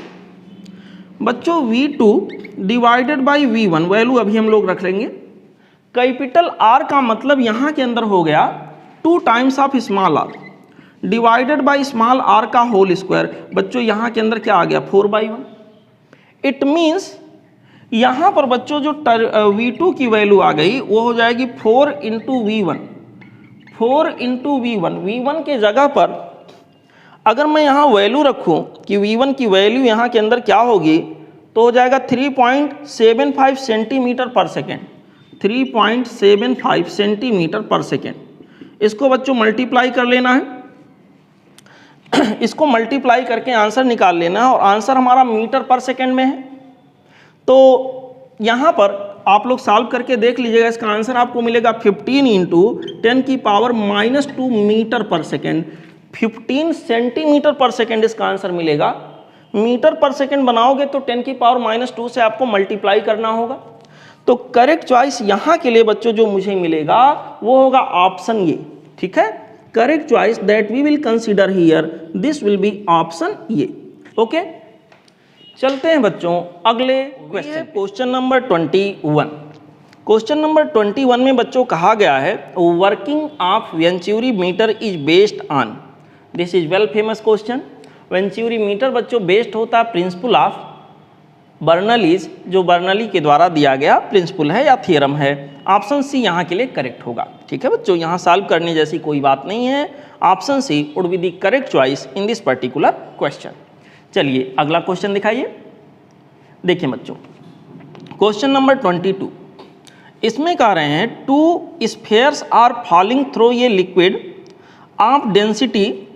बच्चों V2 divided by V1 value अभी हम लोग रख लेंगे। कैपिटल R का मतलब यहाँ के अंदर हो गया 2 times of small r divided by small r का होल स्क्वायर। बच्चों यहाँ के अंदर क्या आ गया, 4/1। इट मीन्स यहाँ पर बच्चों जो V2 की वैल्यू आ गई वो हो जाएगी 4 इंटू V1, 4 इंटू V1 के जगह पर अगर मैं यहाँ वैल्यू रखूँ कि V1 की वैल्यू यहाँ के अंदर क्या होगी, तो हो जाएगा 3.75 सेंटीमीटर पर सेकेंड, 3.75 सेंटीमीटर पर सेकेंड। इसको बच्चों मल्टीप्लाई कर लेना है, इसको मल्टीप्लाई करके आंसर निकाल लेना है और आंसर हमारा मीटर पर सेकेंड में है। तो यहाँ पर आप लोग सॉल्व करके देख लीजिएगा, इसका आंसर आपको मिलेगा 15 इंटू 10 की power -2 metre per second, 15 centimetre पर सेकेंड इसका आंसर मिलेगा। मीटर पर सेकेंड बनाओगे तो 10 की पावर -2 से आपको मल्टीप्लाई करना होगा। तो करेक्ट चॉइस यहाँ के लिए बच्चों जो मुझे मिलेगा वो होगा ऑप्शन ये, ठीक है। Correct choice that we will consider here, this will be option ये, ओके। चलते हैं बच्चों अगले question, question number 21। Question number 21 में बच्चों कहा गया है working of venturi meter is based on, this is well famous question. Venturi meter बच्चों बेस्ड होता है प्रिंसिपल ऑफ बर्नौलीज, जो बर्नौली के द्वारा दिया गया प्रिंसिपल है या थियरम है। ऑप्शन सी यहाँ के लिए करेक्ट होगा, ठीक है बच्चों। यहाँ सॉल्व करने जैसी कोई बात नहीं है, option C would be the correct choice in this particular question. चलिए अगला क्वेश्चन दिखाइए। देखिए बच्चों क्वेश्चन नंबर 22, इसमें कह रहे हैं 2 स्फेयर्स आर फॉलिंग थ्रू ये लिक्विड ऑफ डेंसिटी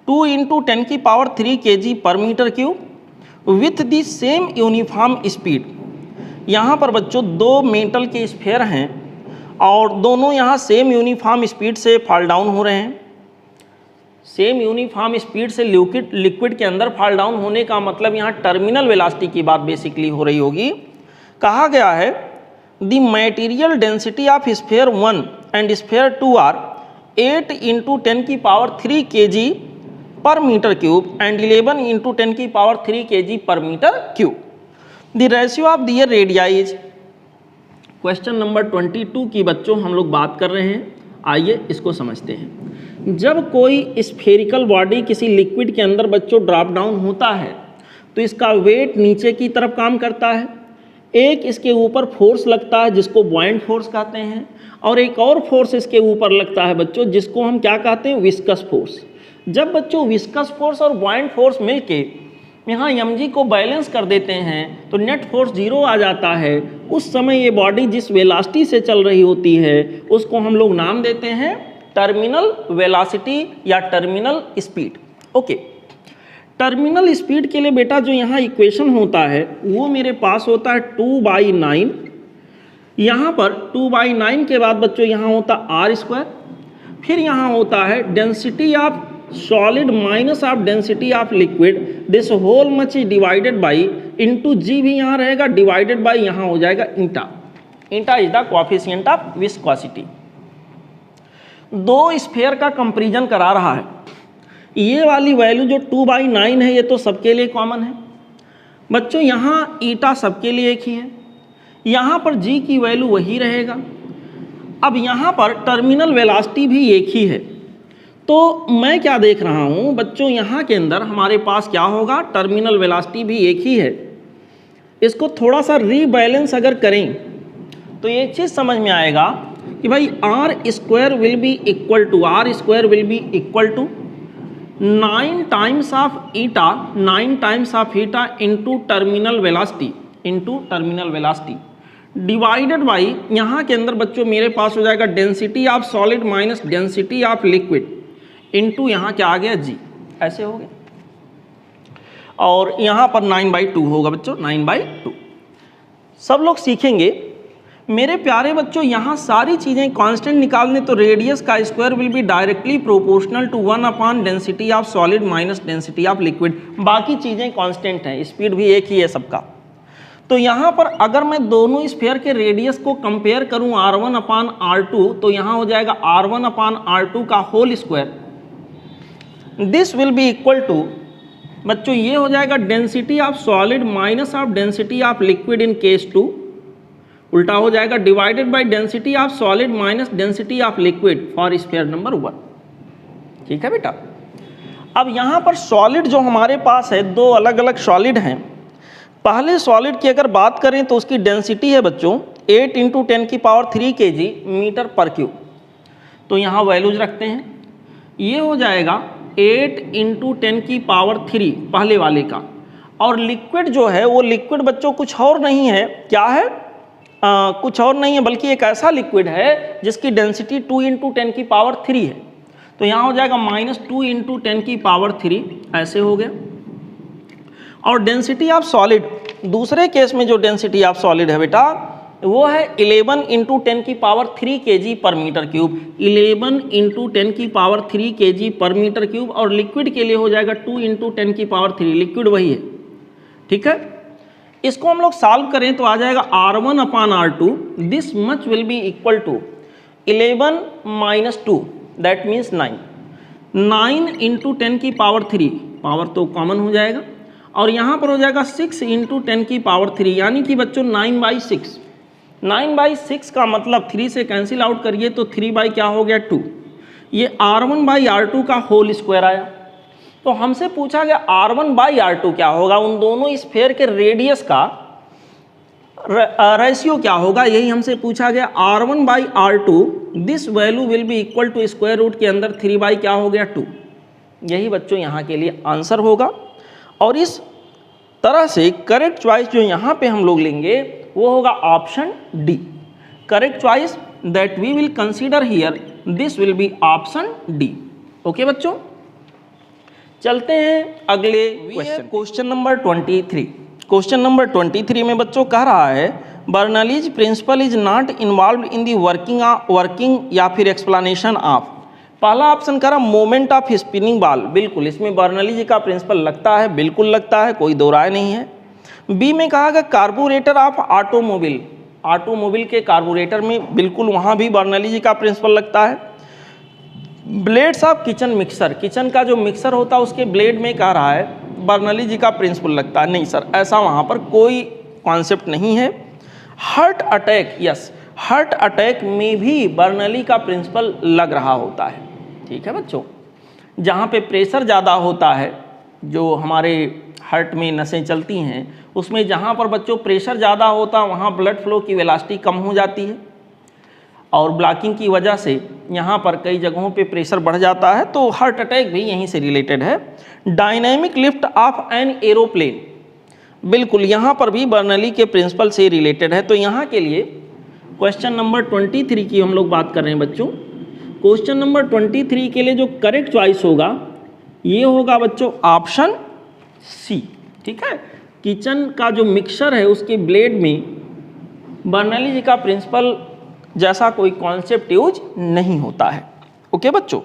2 इंटू 10 की power 3 kg per metre cube with the same uniform speed. यहाँ पर बच्चों 2 मेटल के स्फेयर हैं और दोनों यहाँ सेम यूनिफॉर्म स्पीड से फॉल डाउन हो रहे हैं। सेम यूनिफॉर्म स्पीड से लिक्विड के अंदर फॉल डाउन होने का मतलब यहाँ टर्मिनल वेलोसिटी की बात बेसिकली हो रही होगी। कहा गया है the material density of sphere 1 and sphere 2 are 8 into 10 की power 3 kg per metre cube and 11 into 10 की power 3 kg per metre cube. The ratio of their radii is, question number 22 की बच्चों हम लोग बात कर रहे हैं। आइए इसको समझते हैं। जब कोई स्फेरिकल बॉडी किसी लिक्विड के अंदर बच्चों ड्रॉप डाउन होता है तो इसका वेट नीचे की तरफ काम करता है, एक इसके ऊपर फोर्स लगता है जिसको बॉयंट फोर्स कहते हैं, और एक और फोर्स इसके ऊपर लगता है बच्चों जिसको हम क्या कहते हैं, विस्कस फोर्स। जब बच्चों विस्कस फोर्स और बॉयंट फोर्स मिलके यहाँ mg को बैलेंस कर देते हैं तो नेट फोर्स 0 आ जाता है। उस समय ये बॉडी जिस वेलोसिटी से चल रही होती है उसको हम लोग नाम देते हैं टर्मिनल वेलोसिटी या terminal speed, okay. Terminal speed के लिए बेटा जो यहाँ इक्वेशन होता है वो मेरे पास होता है 2/9। यहाँ पर 2/9 के बाद बच्चों यहाँ होता r², फिर यहाँ होता है density of solid minus of density of liquid, this whole much is divided by, into g भी यहाँ रहेगा, डिवाइडेड बाई यहाँ हो जाएगा eta. Eta is the coefficient of viscosity. 2 sphere का कंपैरिजन करा रहा है। ये वाली वैल्यू जो 2/9 है ये तो सबके लिए कॉमन है बच्चों, यहाँ ईटा सबके लिए एक ही है, यहाँ पर जी की वैल्यू वही रहेगा। अब यहाँ पर टर्मिनल वेलोसिटी भी एक ही है, तो मैं क्या देख रहा हूँ बच्चों यहाँ के अंदर हमारे पास क्या होगा, टर्मिनल वेलोसिटी भी एक ही है। इसको थोड़ा सा रीबैलेंस अगर करें तो ये चीज़ समझ में आएगा कि भाई r² will be equal to 9 times of eta, 9 times of eta into terminal velocity divided by, यहाँ के अंदर बच्चों मेरे पास हो जाएगा density of solid minus density of liquid into यहाँ क्या आ गया g, ऐसे हो गया। और यहाँ पर 9/2 होगा बच्चों, 9/2। सब लोग सीखेंगे। मेरे प्यारे बच्चों यहाँ सारी चीज़ें कांस्टेंट निकालने, तो रेडियस का square will be directly proportional to 1 density of solid minus density of liquid. बाकी चीज़ें कांस्टेंट हैं, स्पीड भी एक ही है सबका। तो यहाँ पर अगर मैं दोनों स्फीयर के रेडियस को कंपेयर करूँ R1/R2, तो यहाँ हो जाएगा R1/R2 का whole square. This will be equal to बच्चों ये हो जाएगा density of solid minus of density of liquid in case 2, उल्टा हो जाएगा divided by density of solid minus density of liquid for sphere number 1। ठीक है बेटा। अब यहाँ पर सॉलिड जो हमारे पास है, दो अलग अलग सॉलिड हैं। पहले सॉलिड की अगर बात करें तो उसकी डेंसिटी है बच्चों 8 × 10³ kg मीटर पर क्यूब। तो यहाँ वैल्यूज रखते हैं, ये हो जाएगा 8 × 10³ पहले वाले का। और लिक्विड जो है वो लिक्विड बच्चों कुछ और नहीं है, क्या है? कुछ और नहीं है बल्कि एक ऐसा लिक्विड है जिसकी डेंसिटी 2 × 10³ है। तो यहाँ हो जाएगा -2 × 10³ ऐसे हो गया। और डेंसिटी ऑफ सॉलिड, दूसरे केस में जो डेंसिटी ऑफ सॉलिड है बेटा वो है 11 × 10³ kg per metre cube, 11 × 10³ kg per metre cube. और लिक्विड के लिए हो जाएगा 2 × 10³ लिक्विड वही है। ठीक है, इसको हम लोग सॉल्व करें तो आ जाएगा R1/R2 this much will be equal to 11 - 2 that means 9 × 10³ power तो कॉमन हो जाएगा। और यहाँ पर हो जाएगा 6 × 10³ यानी कि बच्चों 9/6। 9/6 का मतलब 3 से कैंसिल आउट करिए तो 3 क्या हो गया 2। ये R1/R2 का होल स्क्वायर आया। तो हमसे पूछा गया R1/R2 क्या होगा, उन दोनों स्फीयर के रेडियस का रेशियो क्या होगा, यही हमसे पूछा गया। R1/R2 this value will be equal to square root के अंदर 3 क्या हो गया 2। यही बच्चों यहाँ के लिए आंसर होगा। और इस तरह से करेक्ट चॉइस जो यहाँ पे हम लोग लेंगे वो होगा option D. Correct choice that we will consider here this will be option D. Okay बच्चों, चलते हैं अगले question, question number 23। Question number 23 में बच्चों कह रहा है Bernoulli's principle is not involve in the working या फिर एक्सप्लेनेशन ऑफ। पहला ऑप्शन कह रहा मोमेंट ऑफ स्पिनिंग बॉल, बिल्कुल इसमें बर्नौली का प्रिंसिपल लगता है, बिल्कुल लगता है, कोई दो राय नहीं है। बी में कहा गया कार्बोरेटर ऑफ ऑटोमोबाइल, ऑटोमोबाइल के कार्बोरेटर में बिल्कुल वहाँ भी बर्नौली का प्रिंसिपल लगता है। Blades of kitchen mixer, kitchen का जो मिक्सर होता है उसके ब्लेड में कह रहा है बर्नौली का प्रिंसिपल लगता है। नहीं सर, ऐसा वहाँ पर कोई कॉन्सेप्ट नहीं है। Heart attack, yes heart attack में भी बर्नौली का प्रिंसिपल लग रहा होता है। ठीक है बच्चों, जहाँ पे प्रेशर ज़्यादा होता है, जो हमारे हार्ट में नसें चलती हैं उसमें जहाँ पर बच्चों प्रेशर ज़्यादा होता है वहाँ ब्लड फ्लो की वेलोसिटी कम हो जाती है और ब्लॉकिंग की वजह से यहाँ पर कई जगहों पे प्रेशर बढ़ जाता है, तो हार्ट अटैक भी यहीं से रिलेटेड है। Dynamic lift off an aeroplane, बिल्कुल यहाँ पर भी बर्नौली के प्रिंसिपल से रिलेटेड है। तो यहाँ के लिए क्वेश्चन नंबर 23 की हम लोग बात कर रहे हैं बच्चों। क्वेश्चन नंबर 23 के लिए जो करेक्ट चॉइस होगा ये होगा बच्चों ऑप्शन सी। ठीक है, किचन का जो मिक्सचर है उसके ब्लेड में बर्नौली का प्रिंसिपल जैसा कोई कॉन्सेप्ट यूज नहीं होता है। ओके बच्चों।